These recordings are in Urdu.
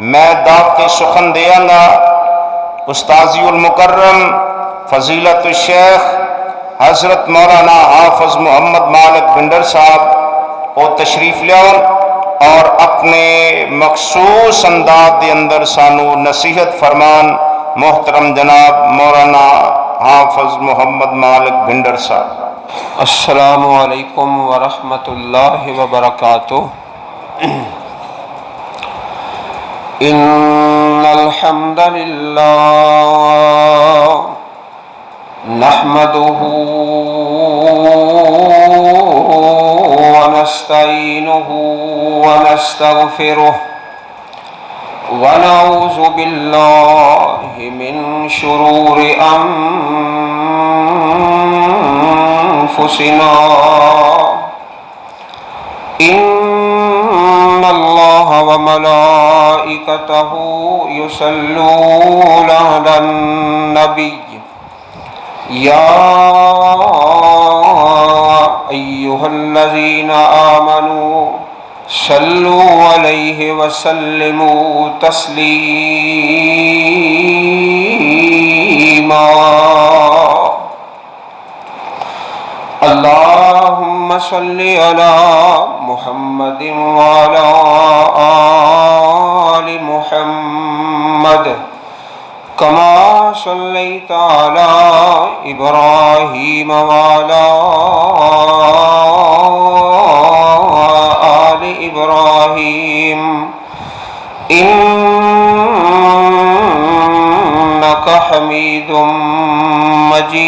میں دعوت سخن دیاں گا استاذی المکرم فضیلت الشیخ حضرت مولانا حافظ محمد مالک بنڈر صاحب وہ تشریف لیاؤ اور اپنے مخصوص انداز دے اندر سانو نصیحت فرمان محترم جناب مولانا حافظ محمد مالک بنڈر صاحب۔ السلام علیکم ورحمۃ اللہ وبرکاتہ۔ ان الحمد للہ نحمده ونستعینه ونستغفره ونعوذ باللہ من شرور انفسنا ان اللہ وملائکتہ یصلون علی النبی یا ایہا الذین آمنوا صلوا علیہ وسلموا تسلیما۔ اللہم صل علی محمد وعلی آل محمد کما صلیت علی ابراہیم وعلی آل ابراہیم انک حمید مجید۔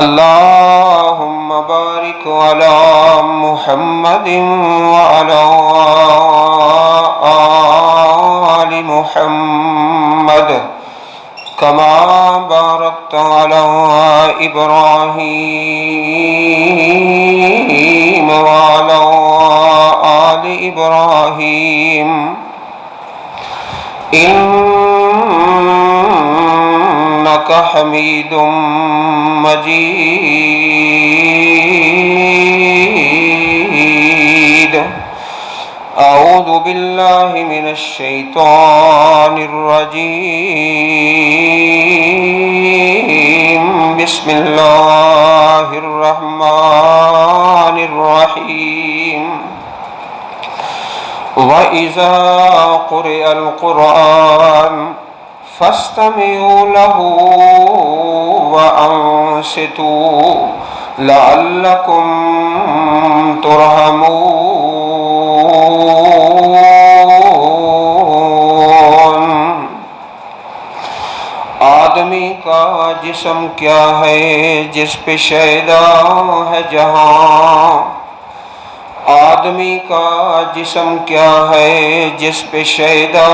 اللہم بارک علی محمد وعلی آل محمد کما بارکت علی ابراہیم وعلی آل ابراہیم انک حمید مجید۔ اعوذ باللہ من الشیطان الرجیم بسم اللہ الرحمن الرحیم۔ وَإِذَا قُرِئَ الْقُرْآنُ فَاسْتَمِعُوا لَهُ وَأَنصِتُوا لَعَلَّكُمْ تُرْحَمُونَ۔ آدمی کا جسم کیا ہے جس پہ شیدا ہے جہاں، آدمی کا جسم کیا ہے جس پہ شیدا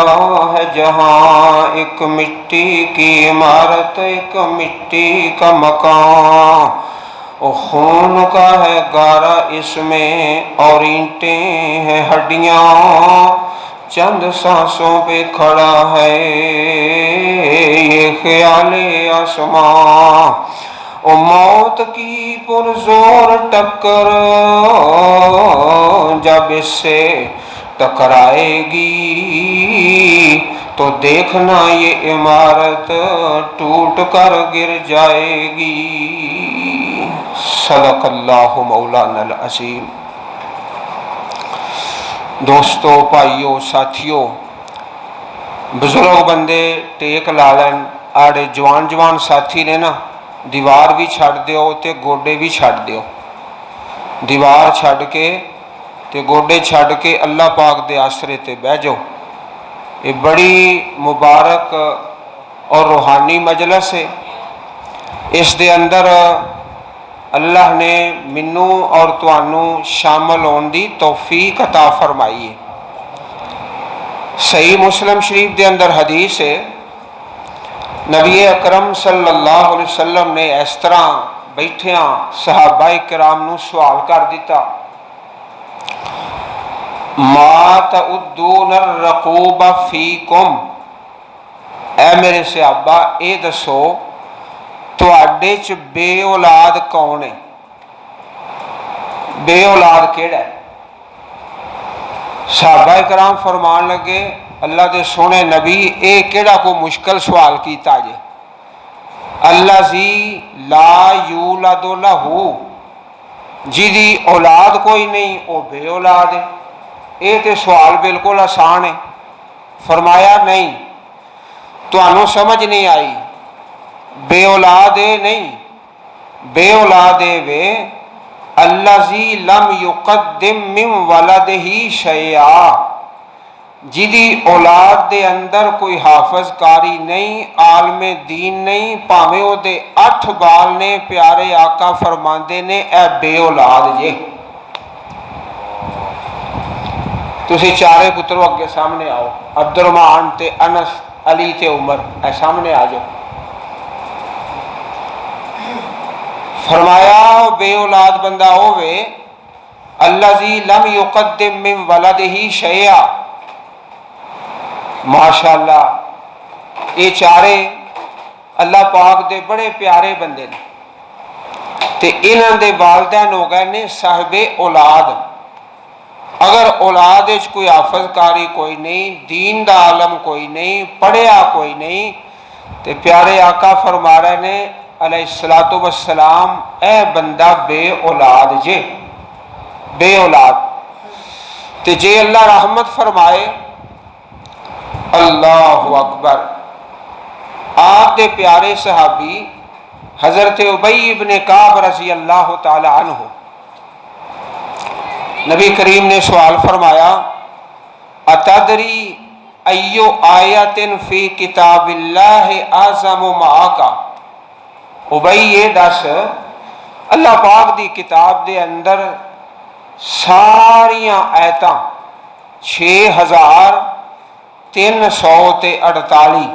ہے جہاں، ایک مٹی کی عمارت ایک مٹی کا مکان، اور خون کا ہے گارا اس میں اور اینٹیں ہیں ہڈیاں، چند سانسوں پہ کھڑا ہے یہ خیال آسمان، او موت کی پرزور ٹکر جب اس سے ٹکرائے گی تو دیکھنا یہ عمارت ٹوٹ کر گر جائے گی۔ صدق اللہ مولانا العظیم۔ دوستو، بھائیو، ساتھیو، بزرگ بندے ٹیک لالن آڑے جوان جوان ساتھی نے نا دیوار بھی چھڑ دیو تے گوڈے بھی چھڑ دیو، دیوار چھڑ کے تے گوڈے چھڑ کے اللہ پاک دے آسرے تے بہ جاؤ۔ یہ بڑی مبارک اور روحانی مجلس ہے، اس دے اندر اللہ نے منوں اور توانوں شامل ہون دی توفیق عطا فرمائی ہے۔ صحیح مسلم شریف دے اندر حدیث ہے، نبی اکرم صلی اللہ علیہ وسلم نے اس طرح بیٹھیاں صحابہ کرام نو سوال کر دیتا، ما تعدون الرقوب فیکم، اے میرے صحابہ اے دسو تواڈے چ بے اولاد کون ہے؟ بے اولاد کیڑا ہے؟ صحابہ کرام فرمان لگے اللہ دے سونے نبی اے کیڑا کو مشکل سوال کیتا جے، الذی لا یولد لہ، جیدی اولاد کوئی نہیں وہ بے اولاد ہے۔ یہ تو سوال بالکل آسان ہے۔ فرمایا نہیں، تمہیں سمجھ نہیں آئی، بے اولاد ہے نہیں، بے اولاد ہے وے الذی لم یقدم من ولدہ شیئا، جیدی اولاد دے اندر کوئی حافظ کاری نہیں، عالم دین نہیں، پاویں او دے 8 بال نے، پیارے آقا فرماندے نے اے بے اولاد جے۔ تسی چارے پتروں اگے سامنے آؤ، عبد الرحمان تے انس، علی تے عمر، اے سامنے آ جاؤ۔ فرمایا بے اولاد بندہ ہوئے الذی لم یقدم من ولدہ شیئا۔ ماشاءاللہ یہ چارے اللہ پاک دے بڑے پیارے بندے نے، تے انہاں دے والدین ہو گئے نے صاحب اولاد۔ اگر اولاد وچ کوئی حافظ کاری کوئی نہیں، دین دا عالم کوئی نہیں، پڑھیا کوئی نہیں، تے پیارے آقا فرما رہے نے علیہ الصلوۃ والسلام اے بندہ بے اولاد جے، بے اولاد۔ تے جے اللہ رحمت فرمائے، اللہ اکبر، آپ دے پیارے صحابی حضرت ابی ابن کعب رضی اللہ تعالی عنہ، نبی کریم نے سوال فرمایا اتدری ایو آیت فی کتاب اللہ اعظم معاک، ابی یہ دس اللہ پاک دی کتاب دے اندر ساریاں آیتاں 6348،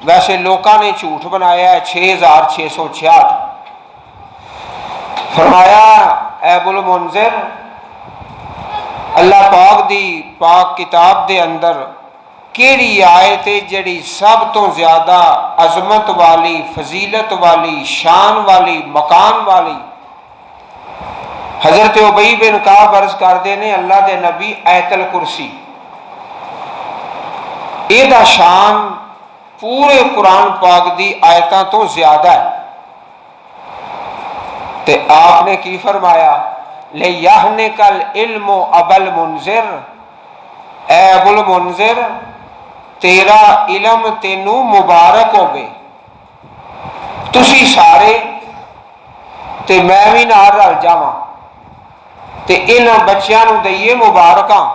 ویسے لوکاں نے جھوٹ بنایا ہے 6666۔ فرمایا اے ابو المنذر، اللہ پاک دی پاک کتاب دے اندر کیڑی آیت ہے جڑی سب تو زیادہ عظمت والی، فضیلت والی، شان والی، مکان والی؟ حضرت ابی بن کعب عرض کردے نے اللہ دے نبی آیت الکرسی، یہ دا شان پورے قرآن پاک دی آیتاں تو زیادہ ہے۔ تے آپ نے کی فرمایا لِيَحْنِكَ الْعِلْمُ أَبَا الْمُنذِرِ، اے ابو المنذر تیرا علم تینوں مبارک ہوگے، تسی سارے تے میں بھی نال رل جاواں تے انہاں بچیاں نوں دئیے مبارکاں۔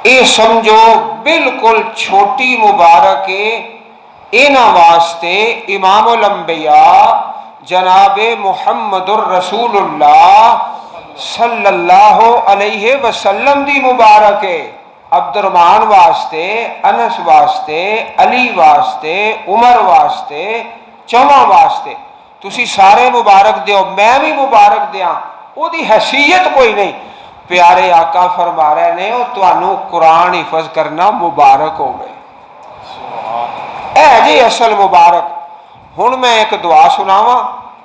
اے سمجھو بالکل چھوٹی مبارک ہے انہاں واسطے امام الانبیاء جناب محمد الرسول اللہ صلی اللہ علیہ وسلم دی مبارک ہے، عبد الرحمان واسطے، انس واسطے، علی واسطے، عمر واسطے، چواں واسطے، تسی سارے مبارک دیو، میں بھی مبارک دیاں، وہ دی حیثیت کوئی نہیں۔ پیارے آقا فرما رہے نے وہ تانوں قرآن حفظ کرنا مبارک ہو گئے، اے جی اصل مبارک۔ ہن میں ایک دعا سناواں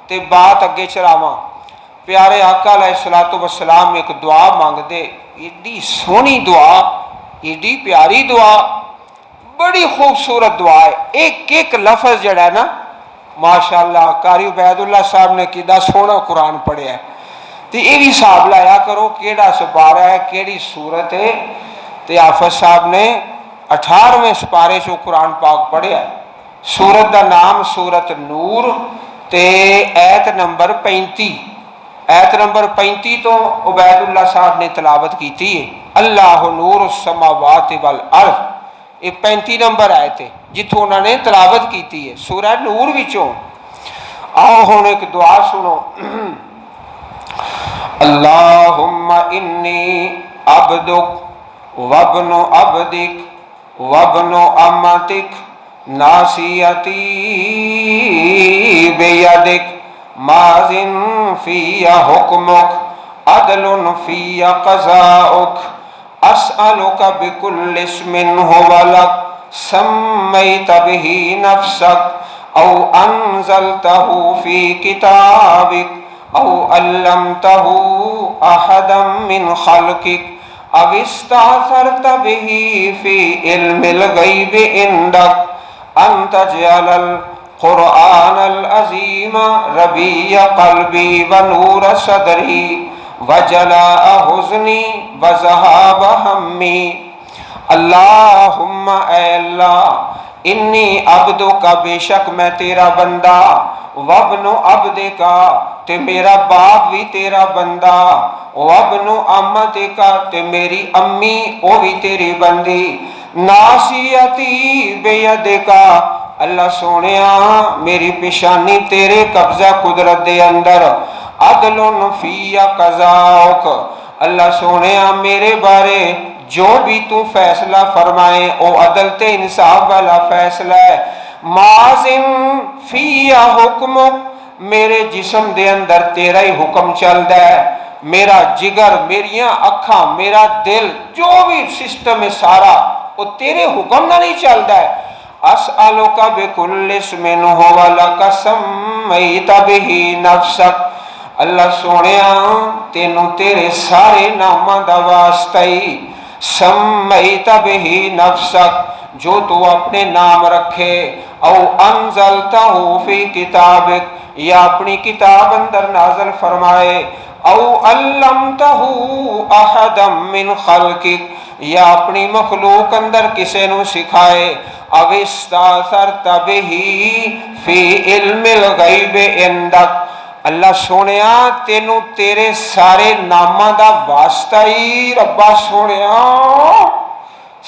تے بات اگے چلاواں۔ پیارے آقا علیہ الصلوۃ والسلام ایک دعا مانگ دے، ایڈی سونی دعا، ایڈی پیاری دعا، بڑی خوبصورت دعا ہے۔ ایک ایک لفظ جڑا ہے نا ماشاءاللہ، قاری عبید اللہ صاحب نے کیڈا سونا قرآن پڑھیا ہے، تے یہ بھی حساب لایا کرو کیڑا سپارہ ہے، کیڑی صورت ہے۔ تے حافظ صاحب نے 18ویں سپارے چوں قرآن پاک پڑھیا ہے۔ سورت دا نام سورت نور تے ایت نمبر 35، ایت نمبر 35 تو عبید اللہ صاحب نے تلاوت کیتی ہے، اللہ نور السماوات والارض، یہ 35 نمبر آیت ہے جتوں انہوں نے تلاوت کیتی ہے سورہ نور وچوں۔ آؤ ہن ایک دعا سنو۔ اللہم انی عبدک وابن عبدک وابن امتک ناصیتی بیدک ماض فی حکمک عدل فی قضاؤک اسألک بکل اسم هو لک سمیت به نفسک او انزلته فی کتابک او علمتہ احدا من خلقک او استاثرت به فی علم الغیب عندک ان تجعل القرآن العظیم ربیع قلبی ونور صدری وجلاء حزنی وذہاب ہمی۔ اللہم اے اللہ، انی عبدک، بے شک میں تیرا بندہ، وابن عبدک، تے میرا باپ بھی تیرا بندہ، وابن امتک، تے میری امی وہ بھی تیری بندی، ناسیتی بیدک، اللہ سونیا میری پیشانی تیرے قبضہ قدرت دے اندر، عدل فی قضاؤک، اللہ سونیا میرے بارے جو بھی تو فیصلہ فرمائے او عدل تے انصاف والا فیصلہ ہے، ماضٍ فی حکمک، میرے جسم دے اندر تیرا ہی حکم چلدا ہے، میرا جگر، میریاں اکھاں، میرا دل، جو بھی سسٹم ہے سارا وہ تیرے حکم نہ نہیں چلدا ہے۔ اسألک بکل اسم ھو لک سمیت بہ نفسک، اللہ سونیا تینوں تیرے سارے ناماں دا واسطہ ہی، سمیت بہ نفسک، جو تو اپنے نام رکھے، او انزلتہ فی کتابک، یا اپنی کتاب اندر نازل فرمائے، او علمتہ احدا من خلقک، یا اپنی مخلوق اندر کسے نو سکھائے، او استاثرت بہ فی علم الغیب عندک، اللہ سونیا تینوں تیرے سارے ناماں دا واسطہ ہی، ربا سونیا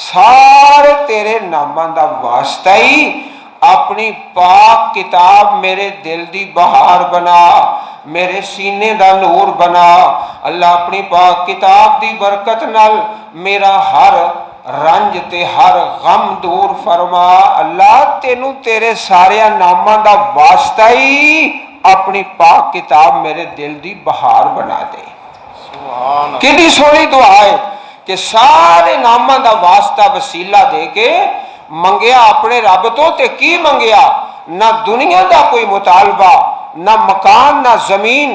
سارے تیرے ناماں دا واسطہ ہی اپنی پاک کتاب میرے دل دی بہار بنا، میرے سینے دا نور بنا، اللہ اپنی پاک کتاب دی برکت نال میرا ہر رنج تے ہر غم دور فرما، اللہ تینوں تیرے سارے ناماں دا واسطہ ہی اپنی پاک کتاب میرے دل دی بہار بنا دے۔ کتنی سونی دعا ہے کہ سارے ناماں دا واسطہ وسیلہ دے کے منگیا اپنے رب تو، تے کی منگیا؟ نہ دنیا دا کوئی مطالبہ، نہ مکان، نہ زمین،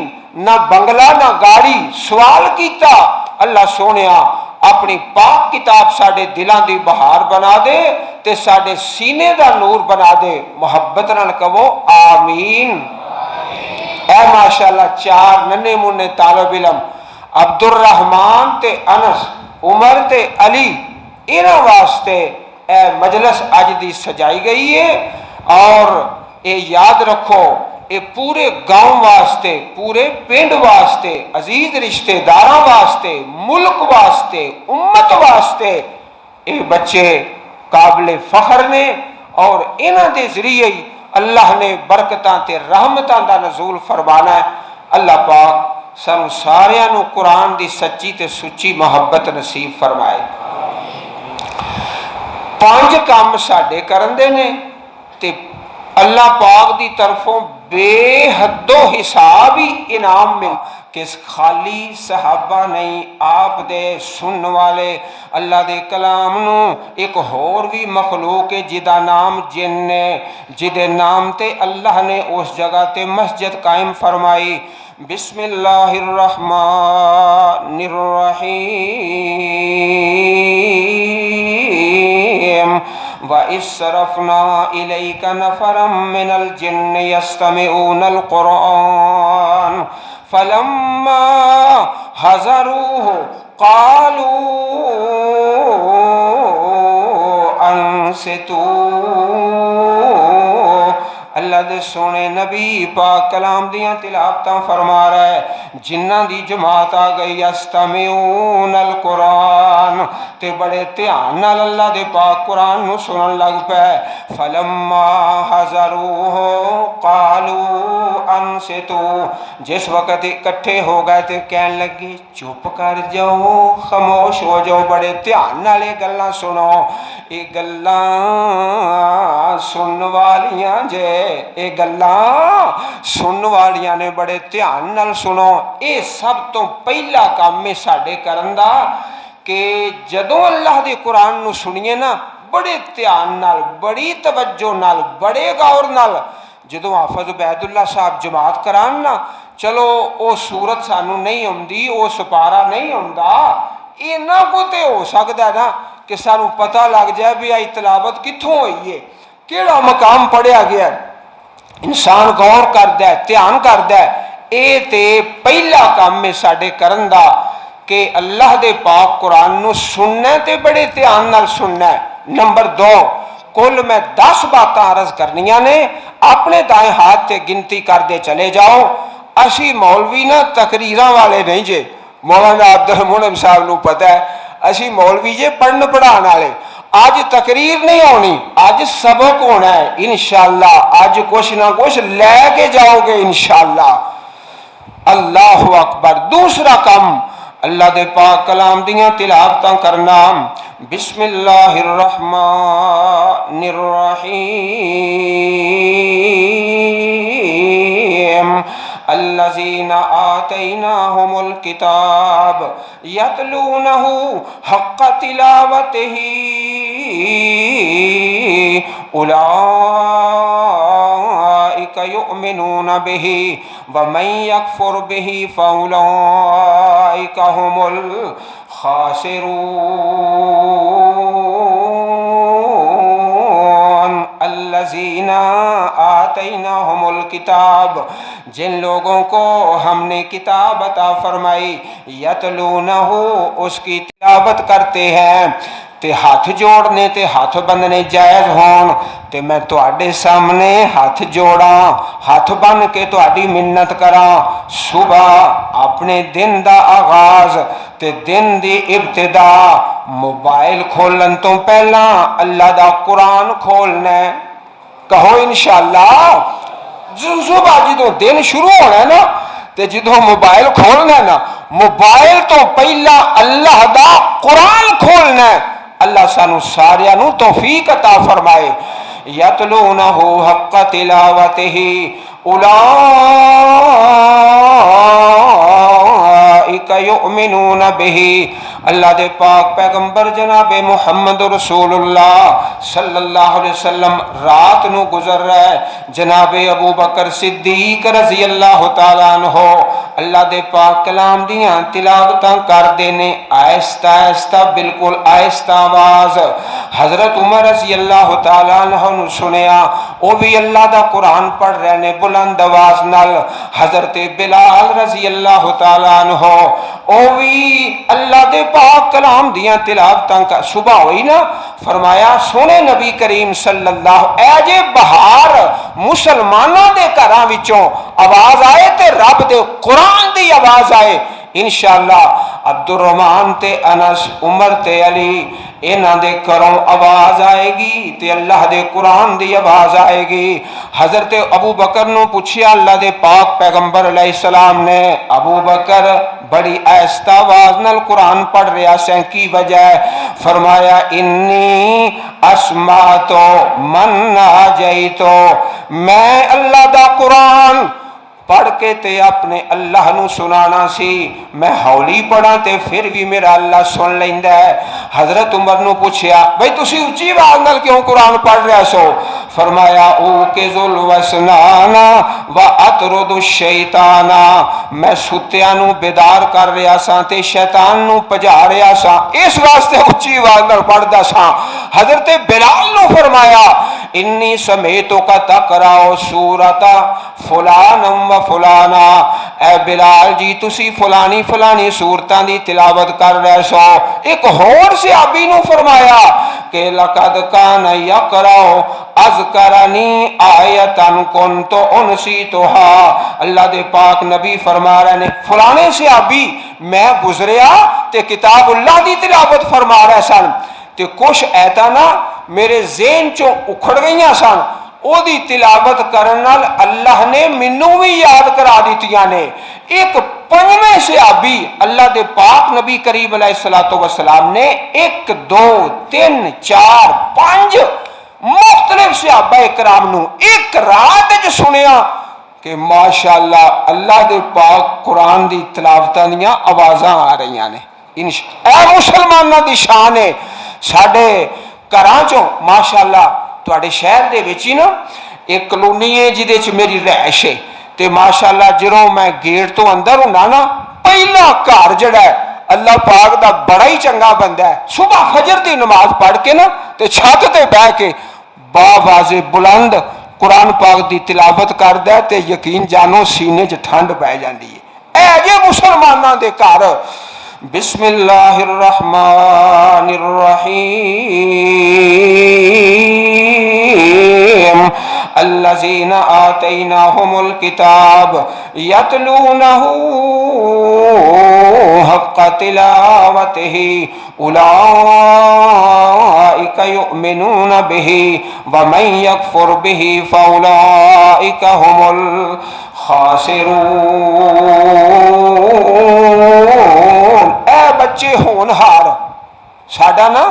نہ بنگلہ، نہ گاڑی، سوال کیتا اللہ سونیا اپنی پاک کتاب ساڈے دلاں دی بہار بنا دے تے ساڈے سینے دا نور بنا دے۔ محبت نال کہو آمین۔ اے ماشاءاللہ چار ننے منے طالب علم، عبد الرحمن تے انس، عمر تے علی، انہاں واسطے اے مجلس اج دی سجائی گئی ہے، اور اے یاد رکھو اے پورے گاؤں واسطے، پورے پنڈ واسطے، عزیز رشتہ داراں واسطے، ملک واسطے، امت واسطے اے بچے قابل فخر نے، اور انہاں دے ذریعے ہی اللہ نے برکتاں تے رحمتاں دا نزول فرمانا ہے۔ اللہ پاک سانو ساریاں نو قرآن دی سچی تے سچی محبت نصیب فرمائے۔ 5 کام ساڈے کرندے نے تے اللہ پاک دی طرفوں بے حد و حساب ہی انعام مل، کس خالی صحابہ نہیں، آپ دے سن والے اللہ دے کلام نو ایک ہور بھی مخلوق ہے جدا نام جن نے، جدے نام تے اللہ نے اس جگہ تے مسجد قائم فرمائی۔ بسم اللہ الرحمن الرحیم، وَإِذْ صَرَفْنَا إِلَيْكَ نَفَرًا مِّنَ الْجِنِّ يَسْتَمِعُونَ الْقُرْآنَ فَلَمَّا حَضَرُوهُ قَالُوا أَنصِتُوا۔ اللہ دے سونے نبی پاک کلام دیاں تلاوتاں فرما رہا ہے، جنہاں دی جماعت آ گئی یستمعون القرآن، تے بڑے دھیان نال اللہ دے پاک قرآن نو سنن لگ پے۔ فلما حضروہ قالوا انصتوا، جس وقت اکٹھے ہو گئے تے کہن لگے چپ کر جاؤ، خاموش ہو جاؤ، بڑے دھیان نال یہ گلاں سنو، یہ گلاں سنن والیاں جے، یہ گلاں سنن والیاں نے، بڑے دھیان نال سنو۔ یہ سب تو پہلا کام ہے ساڈے کرن دا کہ جدوں اللہ دے قرآن نو سنیے نا بڑے دھیان نال، بڑی توجہ نال، بڑے غور نال، جدوں حافظ عبید اللہ صاحب جماعت کران نا چلو وہ صورت سانو نہیں آتی، وہ سپارا نہیں آتا، اینا کو تے ہو سکتا ہے نا کہ سانو پتہ لگ جائے بھی آئی تلاوت کتوں ہوئی ہے، کیڑا مقام پڑھیا گیا ہے، انسان غور کرتا ہے، دھیان کرتا ہے۔ اے تے پہلا کام ہے ساڈے کرن دا کہ اللہ دے پاک قرآن نو سننا ہے تے بڑے دھیان نال سننا ہے۔ نمبر 2، کل میں 10 باتاں عرض کرنیاں نے، اپنے دائیں ہاتھ تے گنتی کر دے چلے جاؤ۔ اسی مولوی نا تقریراں والے نہیں جے، مولانا عبد المنعم صاحب نو پتہ ہے اسی مولوی جے پڑھن پڑھان والے۔ آج تقریر نہیں ہونی، آج سبق ہونا ہے انشاءاللہ، آج کچھ نہ کچھ لے کے جاؤ گے انشاءاللہ۔ اللہ اکبر۔ دوسرا کام اللہ دے پاک کلام دیاں تلاوتاں کرنا۔ بسم اللہ الرحمن الرحیم الذین آتیناہم الکتاب یتلونہ حق تلاوتہ اولئک یؤمنون بہ ومن یکفر بہ فاولئک هم الخاسرون۔ الذین آتیناہم الکتاب، جن لوگوں کو ہم نے کتاب عطا فرمائی، یتلونہ، اس کی تلاوت کرتے ہیں، تے ہاتھ جوڑنے تے ہاتھ بندنے جائز ہون تے میں تواڈے سامنے ہاتھ جوڑاں، ہاتھ بن کے تواڈی منت کراں۔ صبح اپنے دن دا آغاز تے دن دی ابتدا موبائل کھولن تو پہلا اللہ دا قرآن کھولنا ہے۔ کہو انشاءاللہ۔ صبح جدوں دن شروع ہونا ہے نا تے جدوں موبائل کھولنا ہے نا، موبائل تو پہلا اللہ دا قرآن کھولنا ہے۔ اللہ سانو ساریاں نو توفیق عطا فرمائے۔ یتلونہ حق تلاوتہ اولئک یؤمنون بہ۔ اللہ دے پاک پیغمبر جناب محمد رسول اللہ صلی اللہ علیہ وسلم رات نو گزر رہا ہے، جناب ابو بکر صدیق رضی اللہ تعالیٰ عنہ اللہ دے پاک کلام دیاں تلاوتاں کر دینے، آہستہ آہستہ، بالکل آہستہ آواز۔ حضرت عمر رضی اللہ تعالیٰ عنہ نے سنیا، وہ بھی اللہ دا قرآن پڑھ رہے نے بلند آواز نال۔ حضرت بلال رضی اللہ تعالیٰ عنہ وہ بھی اللہ دے پاک کلام دیاں تلاوتاں کا صبح ہوئی نا، فرمایا سونے نبی کریم صلی اللہ، اے جے بہار مسلمانوں دے گھراں وچوں آواز آئے تے رب دے قرآن دی آواز آئے انشاءاللہ۔ عبد الرحمن تے انس، عمر تے علی، انہاں دے گھروں آواز آئے گی تے اللہ دے قرآن دی آواز آئے گی۔ حضرت ابو بکر نو پوچھیا اللہ دے پاک پیغمبر علیہ السلام نے، ابو بکر بڑی آہستہ آواز نال قرآن پڑھ رہا سے کی وجہ ہے؟ فرمایا انی اسمعت من ناجیت، میں اللہ دا قرآن پڑھ کے تے اپنے اللہ نو سنانا سی، میں ہولی پڑھا تے پھر بھی میرا اللہ سن لیندا ہے۔ حضرت عمر نو پوچھیا بھئی تسی اونچی آواز نال کیوں قرآن پڑھ رہے سو؟ فرمایا اوقظ الوسنان واطرد الشیطان، میں ستیاں نو بیدار کر رہا سا تے شیطان نو پجا رہا سا، اس واسطے اونچی آواز نال پڑھدا سا۔ حضرت بلال نو فرمایا انی سمیتک تقرأ سورۃ فلان و فلانا، اے بلال جی تسی فلانی فلانی سورتاں دی تلاوت کر رہے سو۔ ایک اور صحابی نو فرمایا کہ لقد کان یقرأ اذکرنی آیتن کنت انسیتھا، اللہ دے پاک نبی فرما رہے نے فلانے صحابی میں گزریا تے کتاب اللہ دی تلاوت فرما رہے سن تے کچھ ایتا نا میرے ذہن چوں اکھڑ گئیاں سن، او دی تلاوت کرنال اللہ نے منوں بھی یاد کرا دیتیاں نے۔ ایک پنجویں صحابی اللہ دے پاک نبی کریم علیہ السلام نے 1 2 3 4 5 مختلف صحابہ اکرام نو ایک رات جو سنیا کہ ماشاءاللہ اللہ دے پاک قرآن دی تلاوتاں دیاں آوازاں آ رہی ہیں۔ اے مسلمانہ دی شان ہے۔ ساڑھے گھراں چوں ماشاءاللہ تواڈے شہر دے وچ نا ایک کلونی ہے جدے چ میری رہائش ہے تے ماشاءاللہ جدوں میں گیٹ تو اندر ہوں نا پہلا گھر جڑا ہے اللہ پاک دا بڑا ہی چنگا بندہ ہے، صبح فجر دی نماز پڑھ کے نا تے چھت تے بہ کے باواز بلند قرآن پاک دی تلاوت کردا ہے تے یقین جانو سینے 'چ ٹھنڈ پہ جاندی ہے۔ اے جے مسلماناں دے گھر۔ بسم اللہ الرحمن الرحیم الذین آتیناہم الکتاب یتلونہ حق تلاوتہ اولئک یؤمنون بہ ومن یکفر بہ فاولئک هم الخاسرون۔ اے بچے ہونہار، ساڈا نا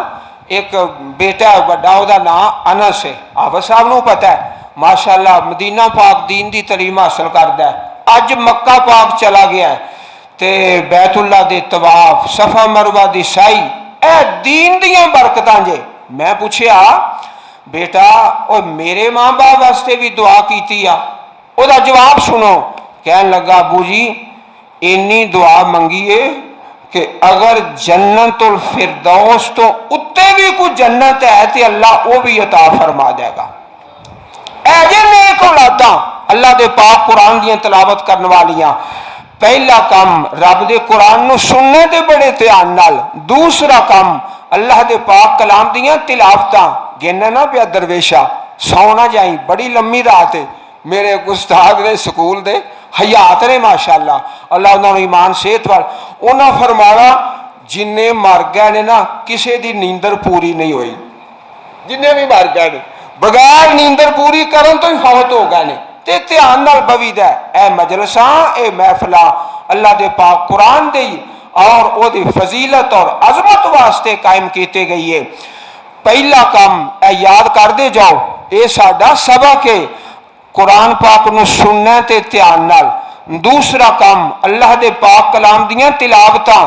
ایک بیٹا بڑا دا نام انس ہے، آفت صاحب نو پتہ ہے ماشاءاللہ مدینہ پاک دین دی تعلیم حاصل کردا ہے، اج مکہ پاک چلا گیا ہے تے بیت اللہ دے طواف صفا مروہ دی سائی اے دین دیاں برکتاں جے۔ میں پوچھیا بیٹا او میرے ماں باپ واسطے بھی دعا کیتی آ؟ او دا جواب سنو، کہن لگا ابو جی اینی دعا منگیے کہ اگر جنت الفردوس تو اتے بھی کوئی جنت ہے تو اللہ وہ بھی عطا فرما دے گا۔ اے جے نیک اولاداں اللہ دے پاک قرآن دیاں تلاوت کرنے والیاں، پہلا کام رب دے قرآن نو سننے دے بڑے دھیان نال، دوسرا کام اللہ دے پاک کلام دیاں تلاوتاں گننا نہ پیا درویشا سونا جائیں، بڑی لمبی رات ہے۔ میرے استاد نے سکول دے حیات نے ماشاءاللہ اللہ انہوں نے ایمان صحت وال انہاں فرمایا جنہیں مر گئے نے نا کسے دی نیندر پوری نہیں ہوئی، جنہیں بھی مر گئے نے بغیر نیندر پوری کرن تو ہی فوت ہو گئے نے تے دھیان نال بوید ہے۔ اے مجلساں اے محفلاں اللہ دے پاک قرآن دے اور او دی فضیلت اور عظمت واسطے قائم کیتے گئی ہے۔ پہلا کام اے یاد کر دے جاؤ، اے ساڈا سبق ہے قرآن پاک نو سننا تے دھیان نال۔ دوسرا کام اللہ دے پاک کلام دیاں تلاوتاں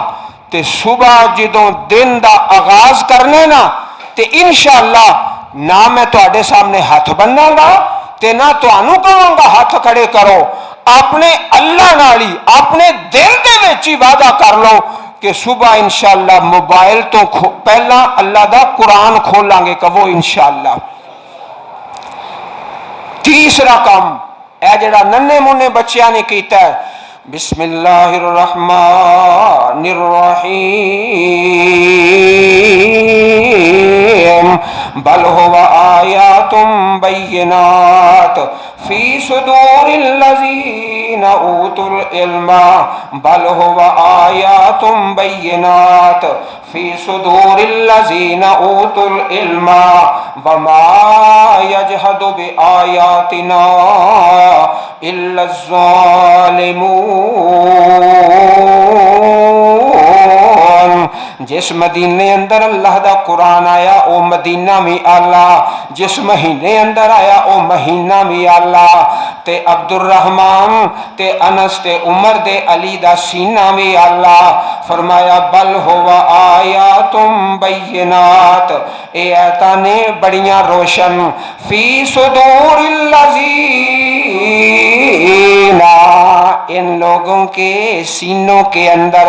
تے صبح جدوں دن دا آغاز کرنے نا تے انشاءاللہ نہ میں تواڈے سامنے ہاتھ بننا گا تے نہ تانوں کہاں گا ہاتھ کھڑے کرو، اپنے اللہ نال ہی اپنے دل دے وچ ہی وعدہ کر لو کہ صبح انشاءاللہ موبائل تو پہلا اللہ دا قرآن کھولاں گے، کہو انشاءاللہ۔ تیسرا کام اے جڑا ننے منے بچیاں نے کیتا ہے، بسم اللہ الرحمن الرحیم بل هو آیات بینات فی صدور الذین اوتوا العلم بل هو آیات بینات فی صدور الذین اوتوا العلم وما یجحد بآیاتنا الا الظالمون۔ جس مدینے اندر اللہ دا قرآن آیا او مدینہ میں اللہ، جس مہینے اندر آیا او مہینہ میں اللہ، تے عبد الرحمن تے انس تے عمر دے علی دا سینہ میں اللہ فرمایا بل ہوا آیات بینات، اے آیاتانے بڑیاں روشن فی صدور الذین، ان لوگوں کے سینوں کے اندر،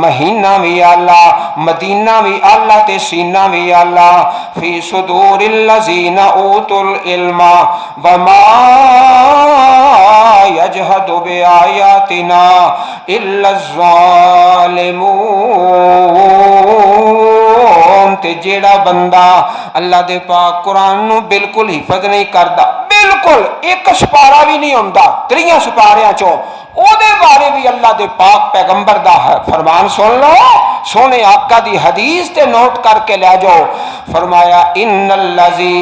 مہینہ بھی اللہ مدینہ بھی اللہ تے سینہ بھی اللہ، فی صدور الذین اوتوا العلم وما یجحد بآیاتنا الا الظالمون۔ تے جیڑا بندہ اللہ دے پاک قرآن نو بالکل حفظ نہیں کردا، بالکل ایک سپارہ بھی نہیں ہوندا 3 سپاریاں چوں، او دے بارے بھی اللہ دے پاک پیغمبر دا فرمان سن لو، سونے آقا دی حدیث تے نوٹ کر کے لے جاؤ، فرمایا ان الذی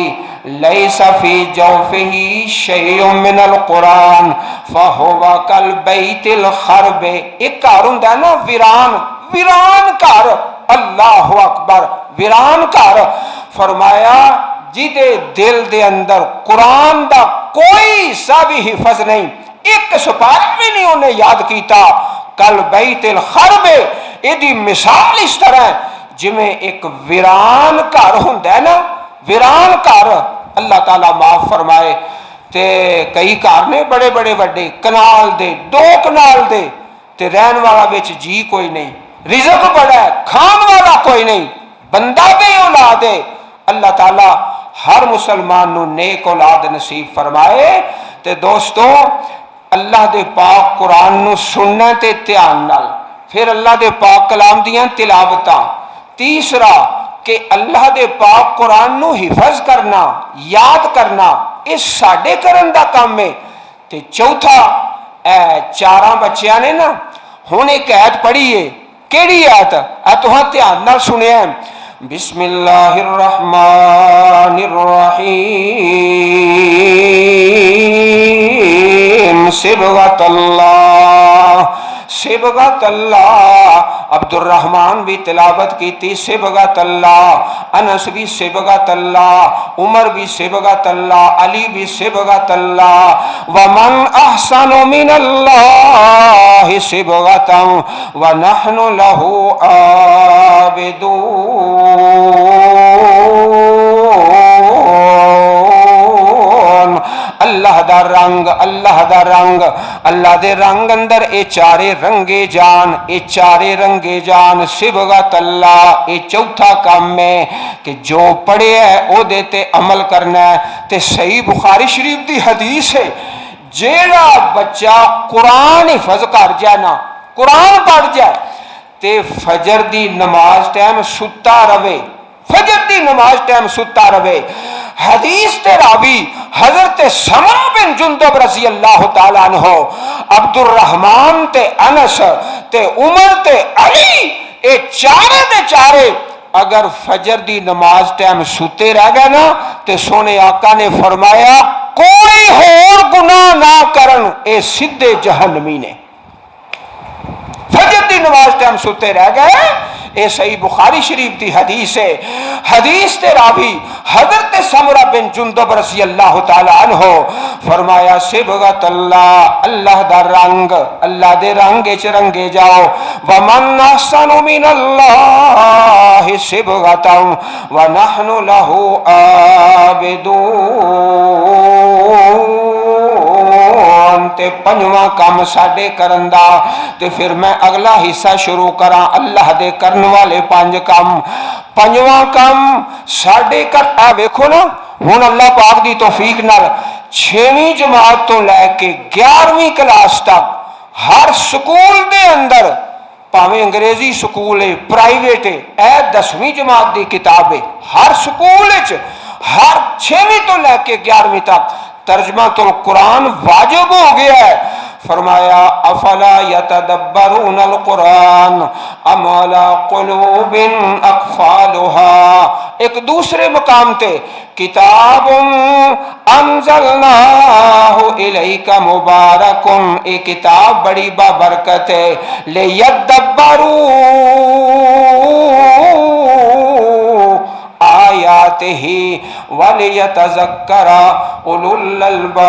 لیس فی جوفہ شیء من القرآن فہو کالبیت الخرب۔ ایک گھر ہوندا ہے نا ویران، ویران گھر، اللہ اکبر، ویران گھر، فرمایا جدے دل دے اندر قرآن دا کوئی سا بھی حفظ نہیں، ایک سپارہ بھی نہیں انہیں یاد کیتا، کل بیت الخرب، ایدی مثال اس طرح ہے جمیں ایک ویران گھر ہوندا ہے نا، ویران گھر، اللہ تعالیٰ معاف فرمائے تے کئی گھر نے بڑے بڑے وڈے کنال دے 2 کنال دے تے رہن والا وچ جی کوئی نہیں، رزق بڑا ہے کھان والا کوئی نہیں، بندہ بے اولاد ہے۔ اللہ تعالی ہر مسلمان نو نیک اولاد نصیب فرمائے۔ تے دوستو اللہ دے پاک قرآن نو سننا تے دھیان نال، پھر اللہ دے پاک کلام دیاں تلاوتاں، تیسرا کہ اللہ دے پاک قرآن نو حفظ کرنا یاد کرنا یہ ساڈے کرن دا کام ہے۔ تے چوتھا اے 4 بچیاں نے نا ہن ایک آیت پڑھی ہے، کیڑی آیت اے تہاں دھیان نال سنیا ہے، بسم اللہ الرحمن الرحیم صبغۃ اللہ صبغۃ اللہ۔ عبد الرحمن بھی تلاوت کی تھی صبغۃ اللہ، انس بھی صبغۃ اللہ، عمر بھی صبغۃ اللہ، علی بھی صبغۃ اللہ۔ ومن احسن من اللہ صبغۃ ونحن له عابدون۔ اللہ دا رنگ اللہ دا رنگ اللہ دے رنگ اندر اے چارے رنگے جان اے چارے رنگے جان صبغۃ اللہ۔ اے چوتھا کام ہے کہ جو پڑھے ہے او دیتے عمل کرنا ہے۔ تے صحیح بخاری شریف دی حدیث ہے جیڑا بچہ قرآن حفظ کر جائے نا قرآن پڑھ جائے تے فجر دی نماز ٹائم ستا رہے، فجر دی نماز ٹائم ستا رہے۔ حدیث تے راوی حضرت سمرہ بن جندب رضی اللہ تعالیٰ عنہ، عبد الرحمن تے انس تے عمر تے علی اے چارے دے چارے اگر فجر دی نماز ٹائم ستے رہ گئے نا تے سونے آقا نے فرمایا کوئی اور گناہ نہ کرن اے سدھے جہنمی نے۔ فجر دی نماز ٹائم ستے رہ گئے، اے صحیح بخاری شریف دی حدیث ہے۔ حدیث تے راوی حضرت سمرہ بن جندب رضی اللہ تعالیٰ عنہ فرمایا صبغۃ اللہ اللہ دا رنگ اللہ دے رنگ چ رنگے جاؤ۔ ومن احسن من اللہ صبغۃ ونحن له عابدون۔ تے پنجواں کام ساڈے کرن دا تے پھر میں اگلا حصہ شروع کراں اللہ دے کرن والے 5 کام۔ پنجواں کام ساڈے کر اے ویکھو نا ہن اللہ پاک دی توفیق نال 6ویں جماعت تو لے کے 11ویں کلاس تک ہر سکول دے اندر پاویں انگریزی سکول ہے پرائیویٹ ہے اے 10ویں جماعت دی کتاب ہے، ہر سکول وچ ہر 6ویں تو لے کے 11ویں تک ترجمہ تو قرآن واجب ہو گیا ہے۔ فرمایا افلا یتدبرون القرآن ام علی قلوب اقفالها۔ ایک دوسرے مقام تے کتاب انزلناہ الیک مبارک، یہ کتاب بڑی بابرکت ہے، لیدبروا آیاتہ ولیتذکر اولو الالباب۔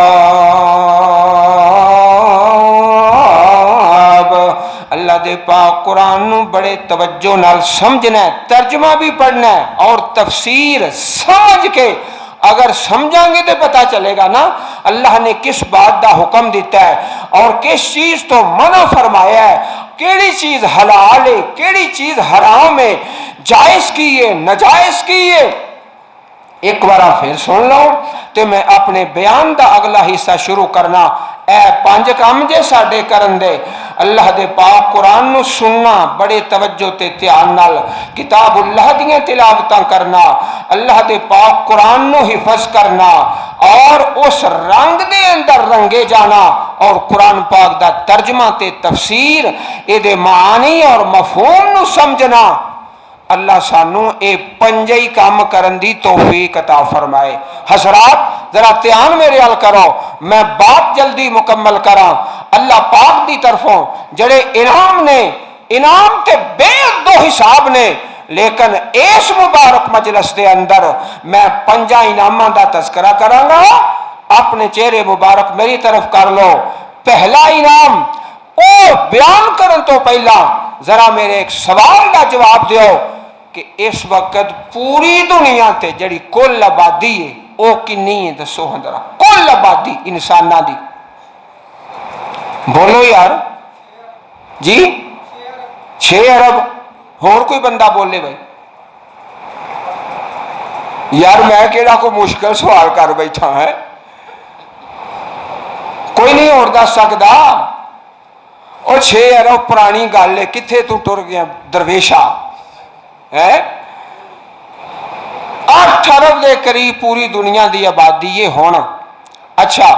اللہ دے پاک قرآن نو بڑے توجہ نال سمجھنا ہے، ترجمہ بھی پڑھنا ہے اور تفسیر سمجھ کے اگر سمجھیں گے تو پتہ چلے گا نا اللہ نے کس بات دا حکم دیتا ہے اور کس چیز تو منع فرمایا ہے، کیڑی چیز حلال ہے کیڑی چیز حرام ہے، جائز کی ہے ناجائز کی ہے۔ ایک بار پھر سن لو تے میں اپنے بیان دا اگلا حصہ شروع کرنا۔ اے 5 کام جے ساڈے کرن دے، اللہ دے پاک قرآن نو سننا بڑے توجہ تے دھیان نال، کتاب اللہ دیاں تلاوتاں کرنا، اللہ دے پاک قرآن نو حفظ کرنا اور اس رنگ دے اندر رنگے جانا اور قرآن پاک دا ترجمہ تے تفسیر اے دے معانی اور مفہوم نو سمجھنا۔ اللہ سانو اے 5 کام کرن دی توفیق عطا فرمائے۔ حضرات ذرا دھیان میرے حل کرو، میں بات جلدی مکمل کراں۔ اللہ پاک دی طرفوں جڑے انعام نے، انعام تے بے حد حساب نے، لیکن اس مبارک مجلس دے اندر میں 5 انعاماں دا تذکرہ کراں گا۔ اپنے چہرے مبارک میری طرف کر لو۔ پہلا انعام او بیان کرن تو پہلا ذرا میرے ایک سوال دا جواب دیو کہ اس وقت پوری دنیا تے جڑی کل آبادی ہے وہ کنی ہے دسو ہاں ذرا کل آبادی انساناں دی بولو یار جی 6 ارب اور کوئی بندہ بولے بھائی یار میں کہڑا کوئی مشکل سوال کر بیٹھا ہے کوئی نہیں اور دس سکتا اور 6 ارب پرانی گل ہے کتنے تو ٹر گیا درویشا ہے 8 ارب دے قریب پوری دنیا دی آبادی یہ ہونا اچھا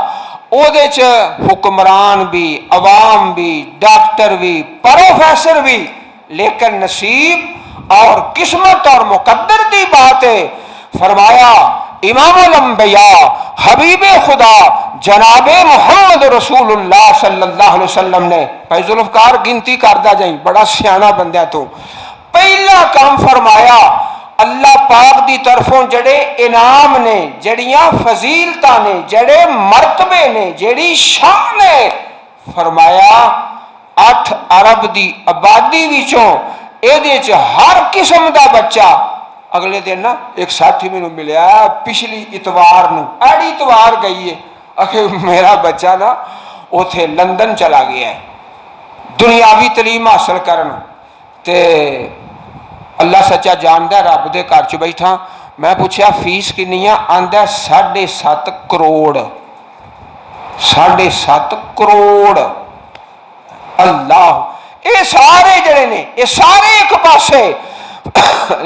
او دے چ حکمران بھی عوام بھی ڈاکٹر بھی پروفیسر بھی لیکن نصیب اور قسمت اور مقدر دی بات ہے فرمایا امام الانبیاء حبیب خدا جناب محمد رسول اللہ صلی اللہ علیہ وسلم نے بھائی ذوالفقار گنتی کردہ جائیں بڑا سیانا بندہ تو پہلا کام فرمایا اللہ پاک دی طرفوں جڑے انعام نے جڑیاں فضیلتاں نے جڑے مرتبے نے جڑی شان ہے فرمایا 8 ارب دی آبادی وچوں اے دے چ ہر قسم دا بچہ اگلے دن نا ایک ساتھی میں ملیا پچھلی اتوار نو ایڈی اتوار گئی ہے آخر میرا بچہ نا اوتھے لندن چلا گیا ہے دنیاوی تعلیم حاصل کرنا تے اللہ سچا جاندا رب دے گھر چ بیٹھا میں پوچھا فیس کنی آندا 7.5 کروڑ 7.5 کروڑ اللہ یہ سارے جڑے نے یہ سارے ایک پاسے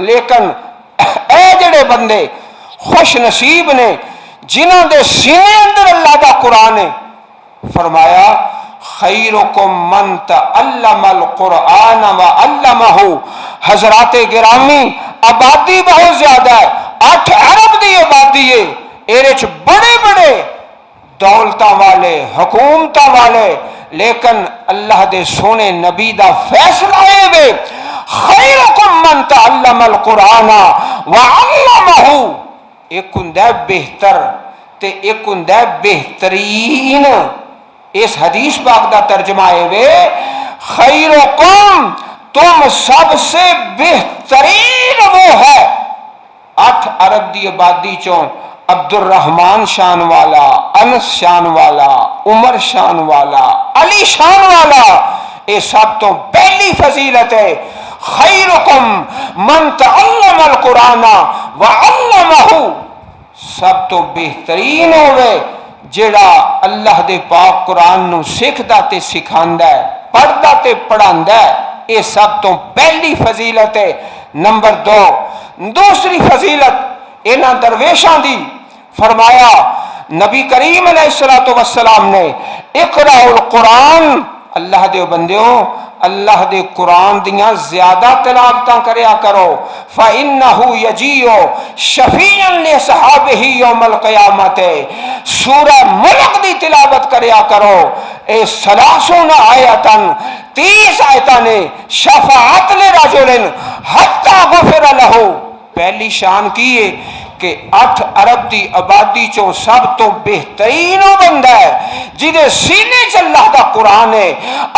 لیکن اے جڑے بندے خوش نصیب نے جنہوں دے سینے اندر اللہ دا قرآن ہے فرمایا خیرکم من تعلم القرآن وعلمہ حضرات گرامی آبادی بہت زیادہ ہے 8 ارب دی آبادی ہے ایرے بڑے بڑے دولتاں والے حکومتاں والے لیکن اللہ دے سونے نبی دا فیصلہ ہے وے خیرکم من تعلم القرآن وعلمہ ایک ہندہ بہتر تے ایک ہندہ بہترین اس حدیث پاک دا ترجمہ ہے وے خیرکم تم سب سے بہترین وہ ہے 8 ارب دی آبادی چوں عبد الرحمن شان والا انس شان والا عمر شان والا علی شان والا یہ سب تو پہلی فضیلت ہے خیرکم من تعلم القرآن وعلمہ سب تو بہترین ہوئے جڑا اللہ دے پاک قرآن نو سکھدا تے سکھاندا ہے پڑھدا تے پڑھاندا ہے یہ سب تو پہلی فضیلت ہے نمبر 2 دوسری فضیلت انہاں درویشاں دی فرمایا نبی کریم علیہ السلام نے اقرأ القرآن اللہ دے بندیوں اللہ دے قرآن دیاں زیادہ تلاوتاں کریا کرو فَإِنَّهُ يَجِيُّ شَفِيعًا لِصَحَابِهِ يَوْمَ الْقِيَامَةِ سورہ ملک دی تلاوت کریا کرو اے 30 آیتاً 30 آیتاں نے شفاعت لرجل حتی غفر لہو پہلی شان کی ہے کہ 8 ارب دی آبادی چوں سب تو بہترین بندہ ہے جدے سینے چ اللہ دا قرآن ہے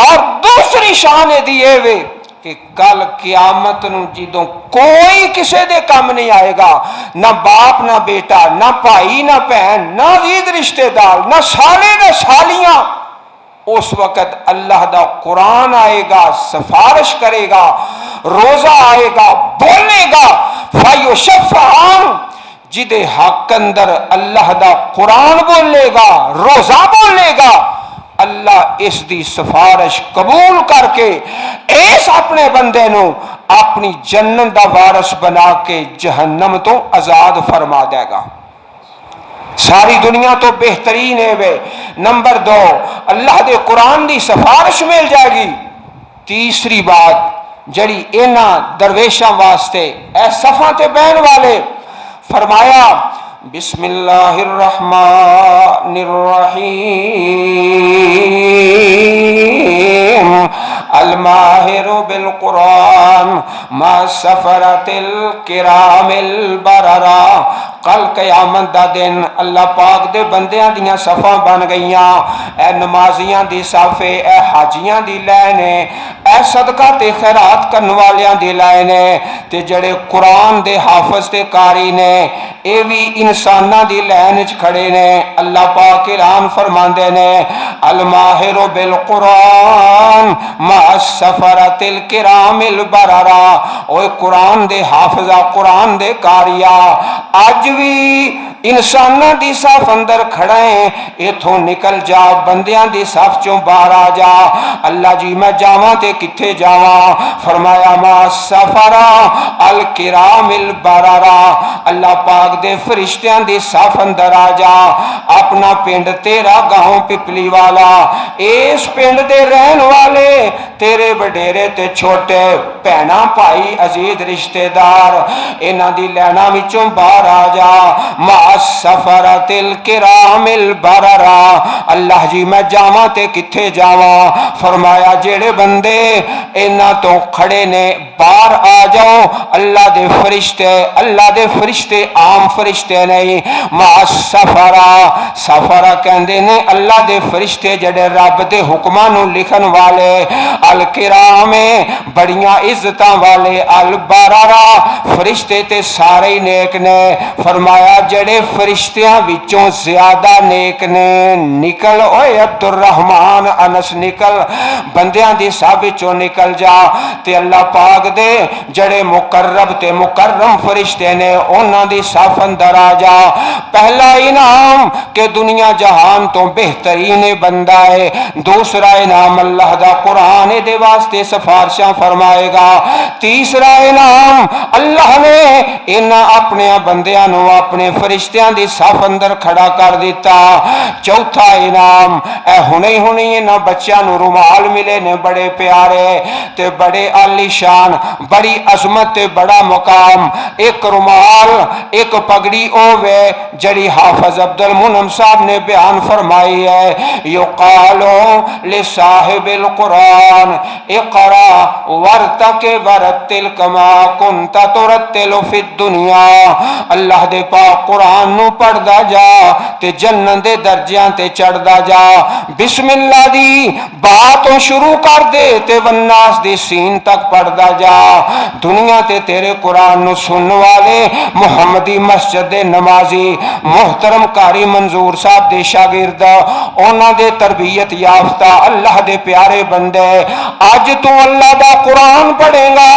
اور دوسری شان دیے وے کہ کل قیامت نو جدوں کوئی کسے دے کام نہیں آئے گا نہ باپ نہ بیٹا نہ بھائی نہ بہن نہ عید رشتہ دار نہ سالے نہ سالیاں اس وقت اللہ دا قرآن آئے گا سفارش کرے گا روزہ آئے گا بولے گا فَيُشَفَّعَانُ جدے حق اندر اللہ دا قرآن بولے گا روزہ بولے گا اللہ اس دی سفارش قبول کر کے اس اپنے بندے نو اپنی جنت دا وارث بنا کے جہنم تو آزاد فرما دے گا ساری دنیا تو بہترین ہے وے نمبر 2 اللہ دے قرآن دی سفارش مل جائے گی تیسری بات جڑی اینا درویشاں واسطے اے صفحہ تے بین والے فرمایا بسم اللہ الرحمن الرحیم الماہر بالقرآن القرآن ما سفرت الکرام البررا. کل قیامت دا دن اللہ پاک دے بندیاں دیاں صفاں بن گئیاں. اے نمازیاں دی صف، اے حاجیاں دی لائن، اے صدقہ تے خیرات کرن والیاں دی لائن، تے جڑے قرآن دے حافظ تے قاری نے اے بھی انساناں دی لائن وچ کھڑے نے. اللہ پاک اعلان فرماندے نے الماہر بالقرآن مع السفرۃ الکرام البررا. اوے قرآن دے حافظہ، قرآن دے قاریا، اج بھی انساناں دی صف اندر کھڑا ہے، ایتھوں نکل جا، بندیاں دی صف چوں باہر آ جا. اللہ جی میں جاواں تے کتھے جاواں؟ فرمایا ما سفرا الکرام البررا. اللہ پاک دے فرشتیاں دی صف اندر آ جا. اپنا پنڈ تیرا گاؤں پپلی والا، اس پنڈ دے رہن والے تیرے وڈیرے تے چھوٹے، بہناں بھائی عزیز رشتہ دار، انہاں دی لیناں وچوں باہر آ جا. ما سفرت الکرام البررا. اللہ جی میں جاواں تے کتھے جاواں؟ فرمایا جڑے بندے انہاں تو کھڑے نے باہر آ جاؤ. اللہ دے فرشتے، اللہ دے فرشتے عام فرشتے نہیں. ما سفرا، سفرا کہندے نے اللہ دے فرشتے جڑے رب دے حکماں نو لکھن والے، الکرام بڑیاں عزتاں والے، البررا فرشتے تے سارے نیک نے. فرمایا جڑے فرشتیاں وچوں زیادہ نیک نے، نکل اوے عبد الرحمن انس نکل، بندیاں دی صف وچوں نکل جا. تے اللہ پاک دے جڑے مقرب تے مکرم فرشتے نے انہاں دی صف اندر آ جا. پہلا انعام کہ دنیا جہان تو بہترین بندہ ہے. دوسرا انعام اللہ دا قرآن دے واسطے سفارشاں فرمائے گا. تیسرا انعام اللہ نے انہاں اپنے بندیاں نو اپنے فرشتیاں دی صف اندر کھڑا کر دیتا. چوتھا انعام اے ہنے انہاں بچیاں نو رومال ملے نے بڑے پیارے تے بڑے عالی شان، بڑی عظمت تے بڑا مقام. ایک رومال ایک پگڑی اوے جڑی حافظ عبد المنعم صاحب نے بیان فرمائی ہے، یقالو لصاحب القرآن اقرا ورتقب ورتل کما کنت ترتل فی الدنیا. اللہ دے پاک قرآن نو پڑھدا جا تے جنت دے درجیاں تے چڑھدا جا. بسم اللہ دی باتوں شروع کر دے تے والناس دی سین تک پڑھدا جا. دنیا تے تیرے قرآن نو سنن والے محمدی مسجد دے نمازی محترم قاری منظور صاحب دے شاگرد، انہاں دے تربیت یافتہ اللہ دے پیارے بندے، اج تو اللہ دا قرآن پڑھے گا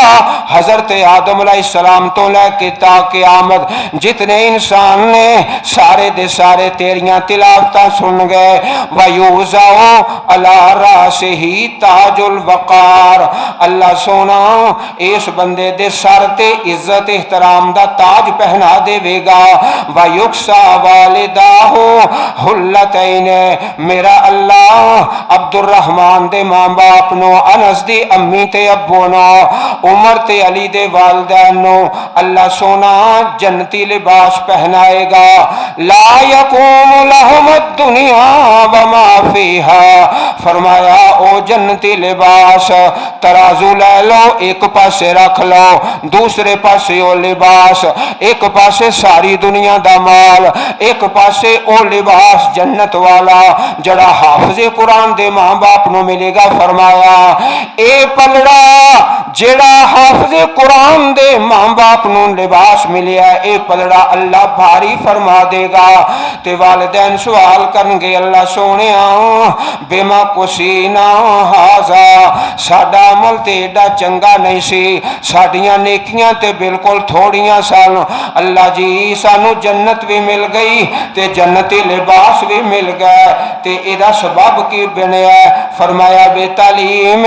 حضرت آدم علیہ السلام تو لے کے تا قیامت جتنے انسان نے سارے دے سارے تیریاں تلاوتاں سن گئے. وَيُوزَعُ عَلَى رَأْسِهِ تاج الوقار. اللہ سونا اس بندے دے سر تے عزت احترام دا تاج پہنا دے وے گا. وَيُكْسَى وَالِدَاهُ حُلَّتَيْنِ. میرا اللہ عبد الرحمن دے ماں باپ نو، انس دی امی تے ابو نو، عمر تے علی دے والدین نو اللہ سونا جنتی لباس پہنائے گا. لا یکون لہم الدنیا وما فیہا. فرمایا او جنتی لباس ترازو لے لو، ایک پاسے رکھ لو، دوسرے پاسے او لباس، ایک پاسے ساری دنیا دا مال، ایک پاسے او لباس جنت والا جڑا حافظ قرآن دے ماں باپ نو ملے گا. فرمایا اے پلڑا جڑا حافظ قرآن دے ماں باپ نو لباس ملیا ہے، اے پلڑا اللہ بھاری فرما دے گا. تے والدین سوال کرن گے اللہ سونیا بما کسینا ہازا، ساڈا عمل تے ایڈا چنگا نہیں سی، ساڈیاں نیکیاں تے بالکل تھوڑیاں سن. اللہ جی سانو جنت بھی مل گئی تے جنتی لباس بھی مل گئے، تے ایدا سبب کی بنیا؟ فرمایا بے تعلیم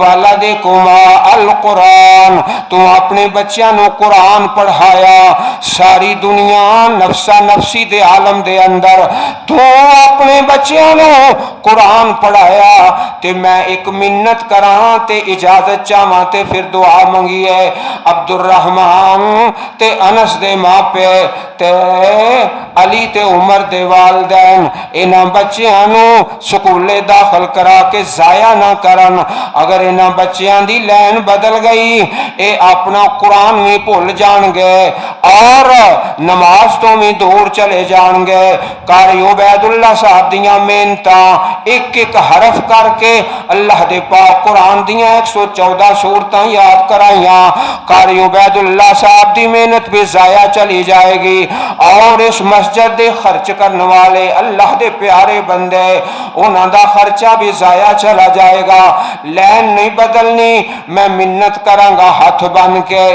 والدکما القرآن. تو اپنے بچیاں نو قرآن پڑھایا. ساری دنیا نفسا نفسی دے عالم دے اندر تو اپنے بچیاں نو قرآن پڑھایا تے میں ایک منت کراں تے اجازت چاہواں تے پھر دعا منگی ہے عبد الرحمن تے انس دے ماں پے تے علی تے عمر دے والدین انہاں بچیاں نو سکولے داخل کرا کے ضائع نہ کرن اگر انہاں بچیاں دی لین بدل گئی اے اپنا قرآن بھی بھول جان گے اور نماز تو بھی دور چلے جان گے قاری عبید اللہ صاحب دیاں محنتاں ایک ایک حرف کر کے اللہ دے پاک قرآن دیاں 114 سورتاں یاد کرائیاں قاری عبید اللہ صاحب دی محنت بھی ضائع چلی جائے گی اور اس مسجد دے خرچ کرنے والے اللہ دے پیارے بندے انہاں دا خرچہ بھی ضائع چلا جائے گا لین نہیں بدلنی میں منت کراں گا ہاتھ بن کے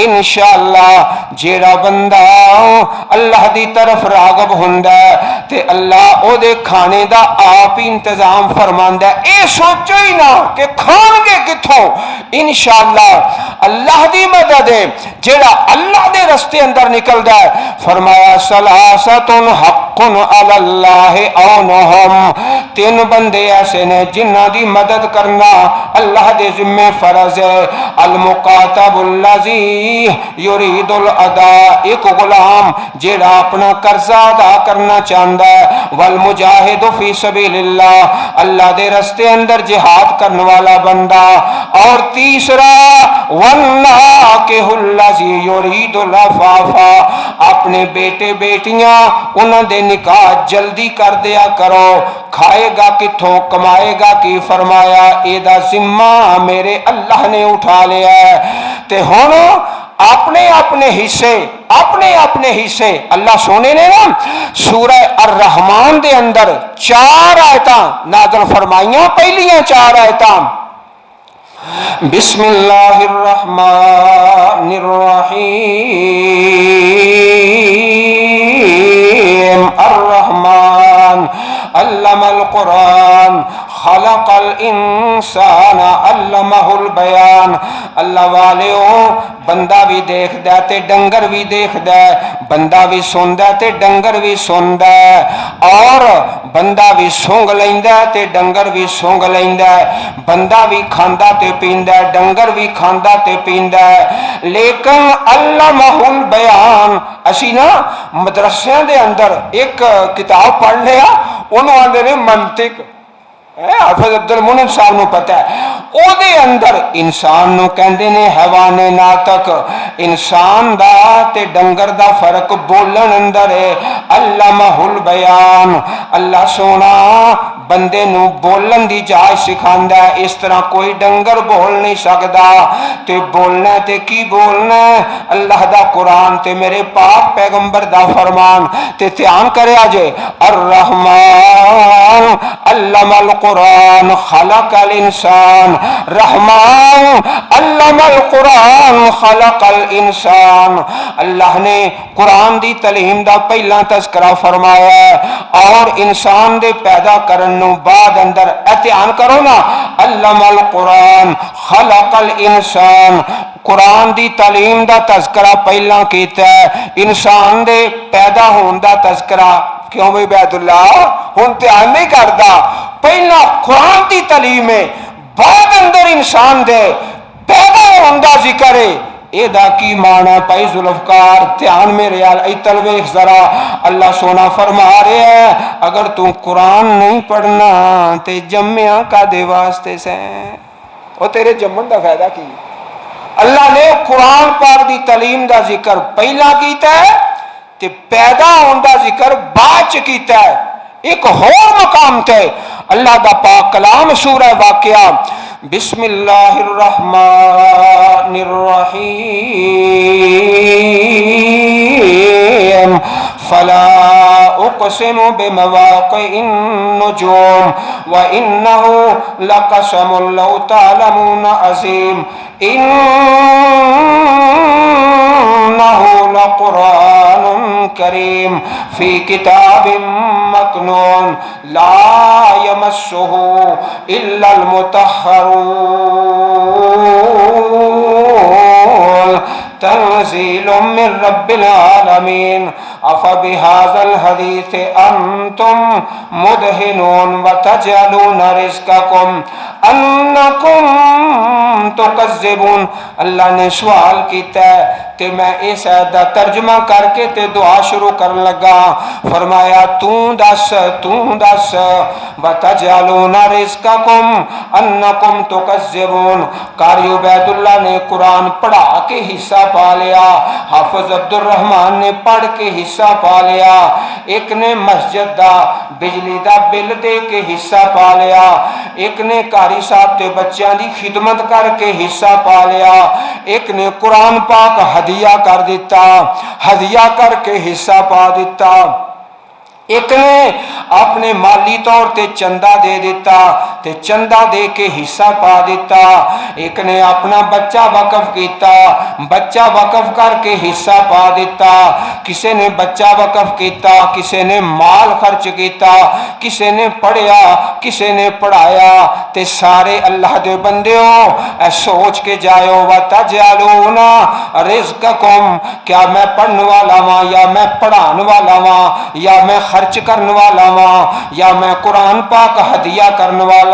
انشاءاللہ جیڑا بندہ اللہ دی طرف راغب ہوندا ہے تے اللہ او دے کھانے دا آپ ہی انتظام فرماندا ہے اے سوچو ہی نہ کہ کھان گے کتھوں انشاءاللہ اللہ دی مدد ہے جیڑا اللہ دے رستے اندر نکلدا ہے فرمایا ثلاثۃ حق علی اللہ اونہم تین بندے ایسے نے جنہاں دی مدد کرنا اللہ دے ذمہ فرض ہے المقاتب الذی یرید الادا ایک غلام جیڑا اپنا قرضہ ادا کرنا چاہتا ہے والمجاہد فی سبیل اللہ اللہ دے رستے اندر جہاد کرنے والا بندہ اور تیسرا والناکح الذی یرید العفاف اپنے بیٹے بیٹیاں انہاں دے نکاح جلدی کر دیا کرو کھائے گا کتھوں کمائے گا کی فرمایا اے دا ذمہ میرے اللہ نے اٹھا لیا ہے تے ہن اپنے اپنے حصے اللہ سونے نے نا سورہ الرحمن دے اندر 4 آیتاں نازل فرمائیاں پہلیاں 4 آیتاں بسم اللہ الرحمن الرحیم الرحمن علم القرآن خلق الانسان علمہ البیان اللہ والے بندہ بھی دیکھ دا تے ڈنگر بھی دیکھ دا بندہ بھی سن دا تے ڈنگر بھی سن دا اور بندہ بھی سونگ لیندا تے ڈنگر بھی سونگ لیندا بندہ بھی کھاندا تے پیندا ڈنگر بھی کھاندا تے پیندا لیکن علمہ البیان اسی نا مدرسیاں دے اندر ایک کتاب پڑھ لیا انہوں آندے نے منطق حافظ عبد المنعم صاحب نو پتہ ہے او دے اندر انسان نو کہندے نے حیوان ناطق انسان دا تے ڈنگر دا فرق بولن اندر ہے علمہ البیان اللہ سونا بندے نو بولن دی جائے سکھاندا ہے اس طرح کوئی ڈنگر بول نہیں سکدا تے بولنا تے کی بولنا اللہ دا قرآن تے میرے پاک پیغمبر دا فرمان تے دھیان کرے آجے الرحمن علم القرآن خلق الانسان رحمان علم القرآن خلق الانسان اللہ نے قرآن دی تعلیم دا پہلا تذکرہ فرمایا ہے اور انسان دے پیدا کرنوں بعد اندر اعتیان کرو نا علم القرآن خلق الانسان قرآن دی تعلیم دا تذکرہ پہلا کیتا ہے انسان دے پیدا ہون دا تذکرہ کیوں بھی بیت اللہ ہون تیان نہیں کردا پہلا قرآن دی تعلیم ہے بعد اندر انسان دے پیدا ہون دا ذکر ہے اے دا کی معنی پائی ذوالفقار دھیان میرے ایتلویخ ذرا اللہ سونا فرما رہے ہیں اگر تم قرآن نہیں پڑھنا تے جمعہ کا دے واسطے سے وہ تیرے جمعن دا فائدہ کی اللہ نے قرآن پاک دی تعلیم دا ذکر پہلا کیتا ہے تے پیدا ہون دا ذکر بعد کیتا ہے ایک اور مقام تے اللہ دا پاک کلام سورہ واقعہ بسم اللہ الرحمن الرحیم فلا اقسم بمواقع النجوم وانه لقسم لو تعلمون عظیم انه لقرآن کریم فی کتاب مکنون لا یمسہ الا المطہرون تنزیل تنزيل من رب العالمين أفبهذا الحديث أنتم مدهنون وتجعلون رزقكم أنكم تكذبون. اللہ نے سوال کیتا ہے تے میں اس آیت دا ترجمہ کر کے تے دعا شروع کرن لگا. فرمایا تو دس وتجعلون رزقکم انکم تکذبون. قاری عبید اللہ نے قرآن پڑھا کے حصہ پا لیا, حافظ عبد الرحمن نے پڑھ کے حصہ پا لیا, ایک نے مسجد دا بجلی دا بل دے کے حصہ پا لیا, ایک نے قاری صاحب تے بچیاں دی خدمت کر کے حصہ پا لیا, ایک نے قرآن پاک ہدیہ کر دیتا, ہدیہ کر کے حصہ پا دیتا, ایک نے اپنے مالی طور تے چندہ دے دیتا تے چندہ دے کے حصہ پا دیتا, ایک نے اپنا بچہ وقف کیتا, بچہ وقف کر کے حصہ پا دیتا, کسے نے بچہ وقف کیتا, کسے نے مال خرچ کیتا, کسے نے پڑھیا, کسے نے پڑھایا. تے سارے اللہ دے بندے ہو اے سوچ کے جائے وَتَجْعَلُونَ رِزْقَكُمْ, کیا میں پڑھنے والا ہاں یا میں پڑھان والا ہاں یا میں خرچ کرنے والا ہاں یا میں قرآن پاک ہدیہ کرنے والا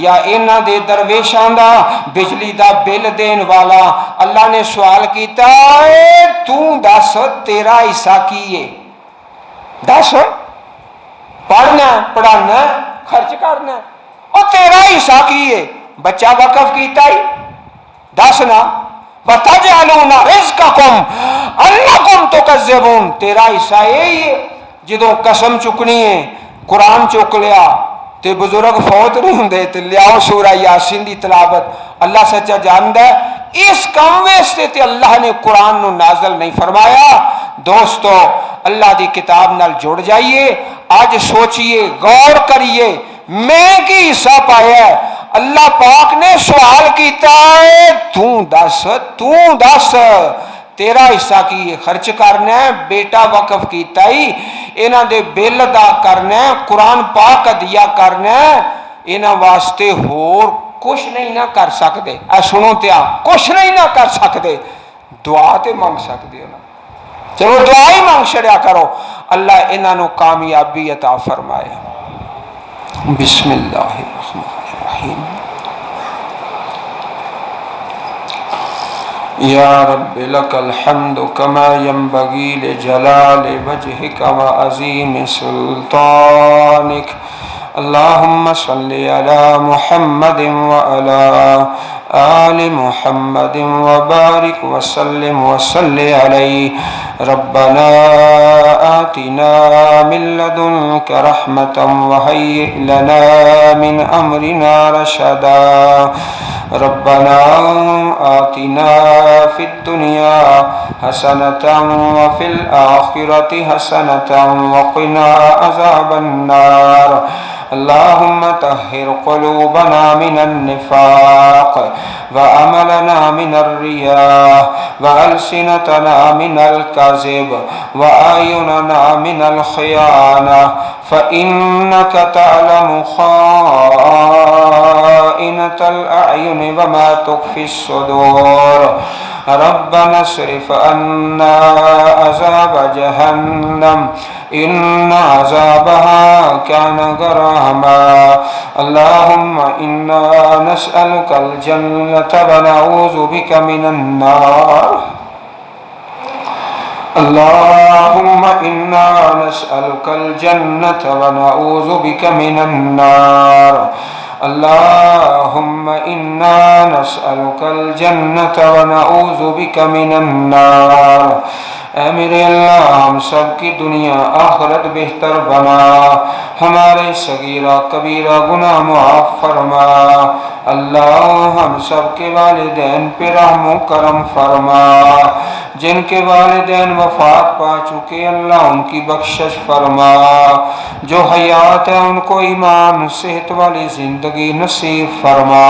یا انہاں دے درویشاں دا بجلی دا بل دین والا. اللہ نے سوال کیتا اے تو دس تیرا حصہ کی ہے, دس پڑھنا پڑھانا خرچ کرنا اور تیرا حصہ کی ہے, بچہ وقف کیتا ہی دس نا. وَتَجْعَلُونَ رِزْقَكُمْ أَنَّكُمْ تُكَذِّبُونَ, تیرا حصہ یہی ہے. جدوں قسم چکنی ہے قرآن چک لیا تے بزرگ فوت نہیں ہوندے تے لیاؤ سورہ یاسین دی تلاوت. اللہ سچا جاندا ہے اس کام واسطے تے اللہ نے قرآن نو نازل نہیں فرمایا. دوستو اللہ دی کتاب نال جڑ جائیے, آج سوچئے غور کریے میں کی حصہ پایا ہے. اللہ پاک نے سوال کیتا ہے تو دس تیرا حصہ کی ہے, خرچ کرنا ہے, بیٹا وقف کیتا ہی انہاں دے بل ادا کرنا ہے, قرآن پاک ہدیہ کرنا ہے, انہاں واسطے ہور کچھ نہیں نہ کر سکتے. اے سنو تیا کچھ نہیں نہ کر سکتے, دعا تے مانگ سکتے ہو نا, چلو دعا ہی مانگ چھڑیا کرو, اللہ انہاں نو کامیابی عطا فرمائے. بسم اللہ الرحمن الرحیم. یا رب لک الحمد کما ینبغی لجلال وجہک وعظیم سلطانک. اللہم صلی علی محمد وعلی آل محمد وبارک وسلم وصلی علیہ. ربنا آتنا من لدنک رحمتا وہیئ لنا من امرنا رشدا. ربنا آتنا فی الدنیا حسنة وفی الآخرة حسنة وقنا عذاب النار. اللهم طهر قلوبنا من النفاق وعملنا من الرياء وألسنتنا من الكذب وأعيننا من الخيانة فإنك تعلم خائنة الأعين وما تخفي الصدور. ربنا اصرف عنا عذاب جهنم إن عذابها كان غراما. اللهم إنا نسألك الجنة ونعوذ بك من النار. اللهم إنا نسألك الجنة ونعوذ بك من النار. اللهم إنا نسألك الجنة ونعوذ بك من النار. اے میرے اللہ ہم سب کی دنیا آخرت بہتر بنا, ہمارے صغیرہ کبیرہ گناہ معاف فرما. اللہ ہم سب کے والدین پہ رحم و کرم فرما. جن کے والدین وفات پا چکے اللہ ان کی بخشش فرما. جو حیات ہے ان کو ایمان صحت والی زندگی نصیب فرما.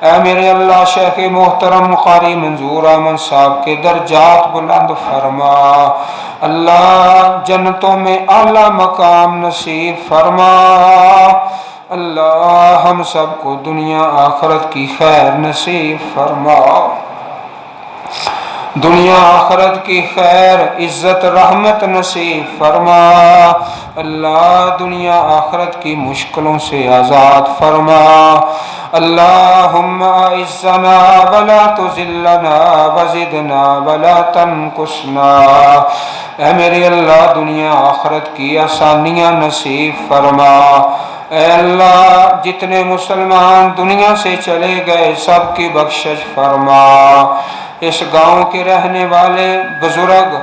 اے میرے اللہ شیخ محترم قاری منظور احمد صاحب کے درجات بلند فرما. اللہ جنتوں میں اعلیٰ مقام نصیب فرما. اللہ ہم سب کو دنیا آخرت کی خیر نصیب فرما. دنیا آخرت کی خیر عزت رحمت نصیب فرما اللہ، دنیا آخرت کی مشکلوں سے آزاد فرما اللہم اعزنا ولا تذلنا وزدنا ولا تنقصنا، اے میرے اللہ دنیا آخرت کی آسانیاں نصیب فرما، اے اللہ جتنے مسلمان دنیا سے چلے گئے سب کی بخشش فرما، اس گاؤں کے رہنے والے بزرگ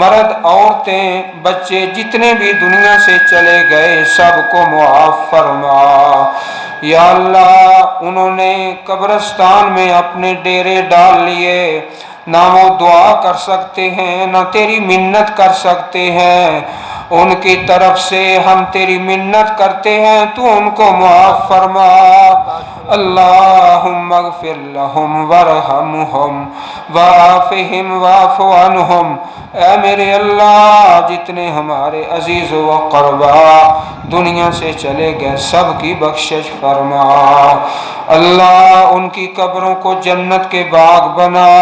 مرد عورتیں بچے جتنے بھی دنیا سے چلے گئے سب کو معاف فرما یا اللہ، انہوں نے قبرستان میں اپنے ڈیرے ڈال لیے، نہ وہ دعا کر سکتے ہیں نہ تیری منت کر سکتے ہیں، ان کی طرف سے ہم تیری منت کرتے ہیں تو ان کو معاف فرما اللہم اغفر لہم ورحمہم وعافہم واعف عنہم، اے میرے اللہ جتنے ہمارے عزیز و قربا دنیا سے چلے گئے سب کی بخشش فرما اللہ، ان کی قبروں کو جنت کے باغ بنا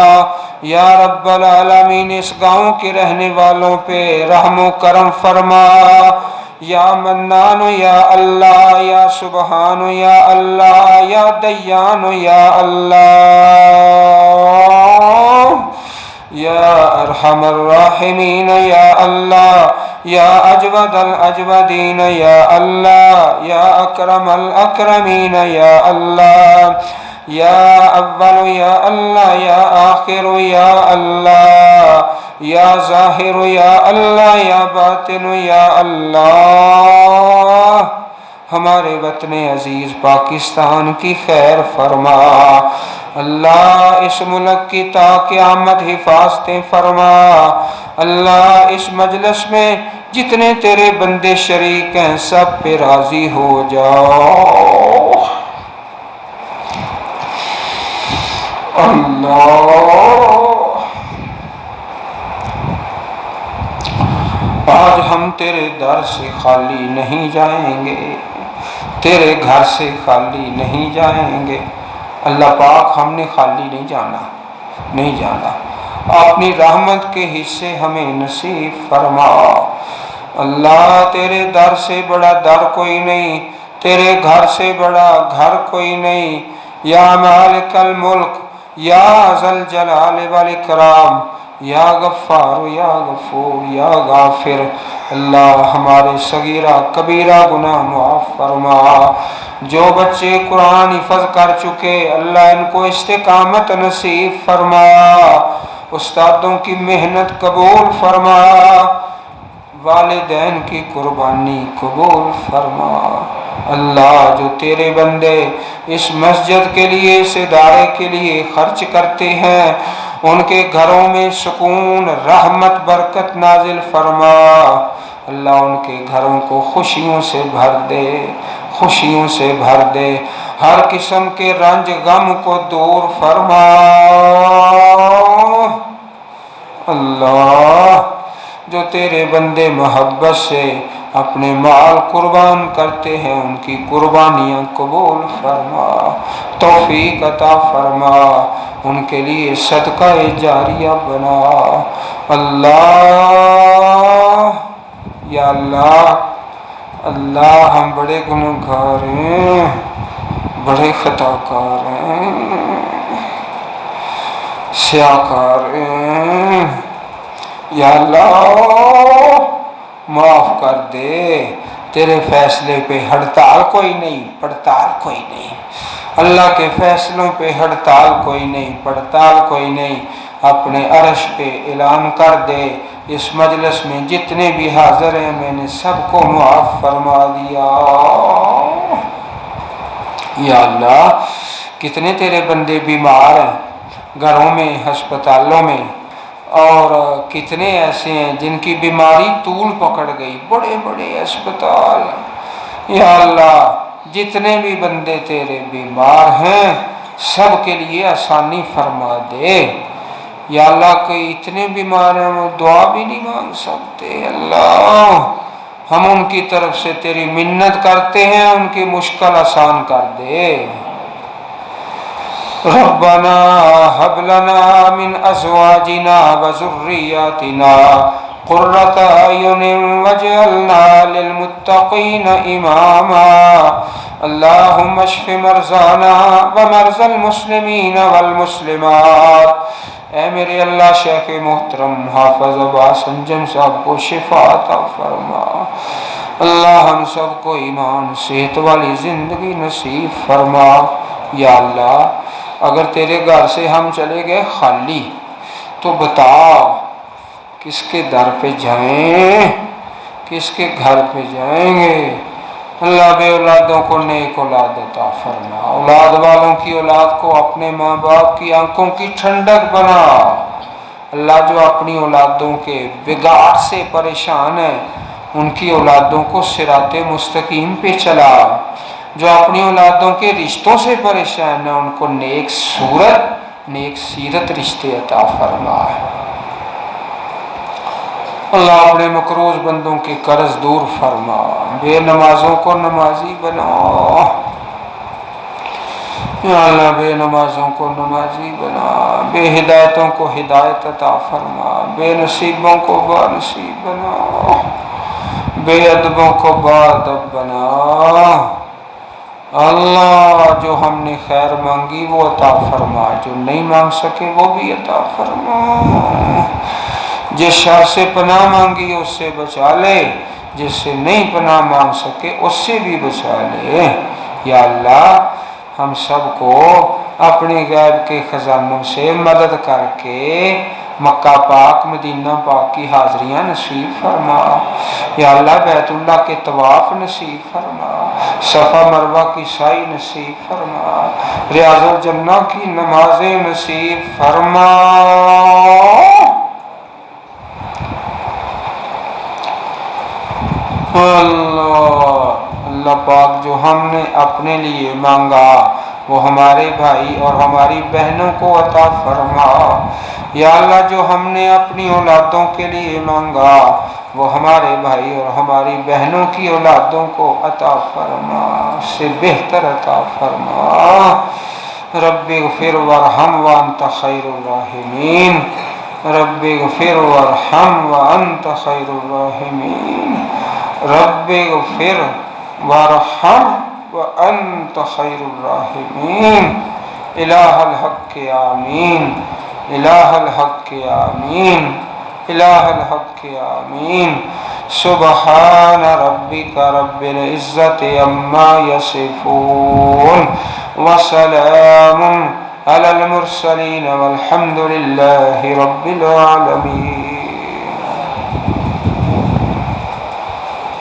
یا رب العالمین، اس گاؤں کے رہنے والوں پہ رحم و کرم فرما یا منان یا اللہ، یا سبحان یا اللہ، یا دیان یا اللہ، یا ارحم الراحمین یا اللہ، یا اجود الاجودین یا اللہ، یا اکرم الاکرمین یا اللہ، یا اول یا اللہ، یا آخر یا اللہ، یا ظاہر یا اللہ، یا باطن یا اللہ، ہمارے وطن عزیز پاکستان کی خیر فرما اللہ، اس ملک کی تا قیامت حفاظتیں فرما اللہ، اس مجلس میں جتنے تیرے بندے شریک ہیں سب پہ راضی ہو جاؤ اللہ۔ آج ہم تیرے در سے خالی نہیں جائیں گے، تیرے گھر سے خالی نہیں جائیں گے اللہ پاک، ہم نے خالی نہیں جانا، اپنی رحمت کے حصے ہمیں نصیب فرما اللہ، تیرے در سے بڑا در کوئی نہیں، تیرے گھر سے بڑا گھر کوئی نہیں، یا مالک الملک، یا ذل جلال والاکرام، یا غفار یا غفور یا غافر اللہ، ہمارے صغیرہ کبیرہ گناہ معاف فرما، جو بچے قرآن حفظ کر چکے اللہ ان کو استقامت نصیب فرما، استادوں کی محنت قبول فرما، والدین کی قربانی قبول فرما اللہ، جو تیرے بندے اس مسجد کے لیے اس ادارے کے لیے خرچ کرتے ہیں ان کے گھروں میں سکون رحمت برکت نازل فرما اللہ، ان کے گھروں کو خوشیوں سے بھر دے، خوشیوں سے بھر دے، ہر قسم کے رنج غم کو دور فرما اللہ، جو تیرے بندے محبت سے اپنے مال قربان کرتے ہیں ان کی قربانیاں قبول فرما، توفیق عطا فرما، ان کے لیے صدقہ جاریہ بنا اللہ یا اللہ۔ اللہ ہم بڑے گنہگار ہیں، بڑے خطا کار ہیں، سیاکار ہیں یا اللہ، معاف کر دے، تیرے فیصلے پہ ہڑتال کوئی نہیں، پڑتال کوئی نہیں، اللہ کے فیصلوں پہ ہڑتال کوئی نہیں، پڑتال کوئی نہیں، اپنے عرش پہ اعلان کر دے اس مجلس میں جتنے بھی حاضر ہیں میں نے سب کو معاف فرما دیا یا اللہ۔ کتنے تیرے بندے بیمار ہیں گھروں میں، ہسپتالوں میں، اور کتنے ایسے ہیں جن کی بیماری طول پکڑ گئی، بڑے بڑے اسپتال یا اللہ، جتنے بھی بندے تیرے بیمار ہیں سب کے لیے آسانی فرما دے یا اللہ۔ کوئی اتنے بیمار ہیں وہ دعا بھی نہیں مانگ سکتے اللہ، ہم ان کی طرف سے تیری منت کرتے ہیں ان کی مشکل آسان کر دے۔ ربنا هب لنا من أزواجنا وذرياتنا قرة أعين واجعلنا للمتقين إماما اللهم اشف مرضانا ومرضى المسلمين والمسلمات۔ اے میرے اللہ شیخ محترم حافظ عباس انجم صاحب کو شفا عطا فرما۔ اللہ ہم سب کو ایمان صحت والی زندگی نصیب فرما۔ یا اللہ اگر تیرے گھر سے ہم چلے گئے خالی تو بتا کس کے در پہ جائیں، کس کے گھر پہ جائیں گے۔ اللہ بے اولادوں کو نیک اولاد عطا فرما، اولاد والوں کی اولاد کو اپنے ماں باپ کی آنکھوں کی ٹھنڈک بنا۔ اللہ جو اپنی اولادوں کے بگاڑ سے پریشان ہیں ان کی اولادوں کو صراط مستقیم پہ چلا، جو اپنی اولادوں کے رشتوں سے پریشان ہیں ان کو نیک صورت نیک سیرت رشتے عطا فرما۔ اللہ اپنے مقروض بندوں کے قرض دور فرما، بے نمازوں کو نمازی بنا۔ یا اللہ بے نمازوں کو نمازی بنا، بے ہدایتوں کو ہدایت عطا فرما، بے نصیبوں کو بانصیب بنا، بے ادبوں کو باادب بنا۔ اللہ جو ہم نے خیر مانگی وہ عطا فرما، جو نہیں مانگ سکے وہ بھی عطا فرما۔ جس شر سے پناہ مانگی اس سے بچا لے، جس سے نہیں پناہ مانگ سکے اس سے بھی بچا لے۔ یا اللہ ہم سب کو اپنے غیب کے خزانوں سے مدد کر کے مکہ پاک مدینہ پاک کی حاضریاں نصیب فرما۔ یا اللہ بیت اللہ کے طواف نصیب فرما، صفا مروہ کی سعی نصیب فرما، ریاض الجنہ کی نمازیں نصیب فرما۔ اللہ پاک جو ہم نے اپنے لیے مانگا وہ ہمارے بھائی اور ہماری بہنوں کو عطا فرما۔ یا اللہ جو ہم نے اپنی اولادوں کے لیے مانگا وہ ہمارے بھائی اور ہماری بہنوں کی اولادوں کو عطا فرما، سے بہتر عطا فرما۔ رب اغفر وارحم وانت خیر الراحمین، رب اغفر وارحم وانت خیر الراحمین، رب اغفر وارحم وانت خیر الراحمین۔ الہ الحق آمین، الہ الحق آمین، الہ الحق آمین۔ سبحان ربک رب العزت عما یصفون وسلام علی المرسلین والحمد للہ رب العالمین۔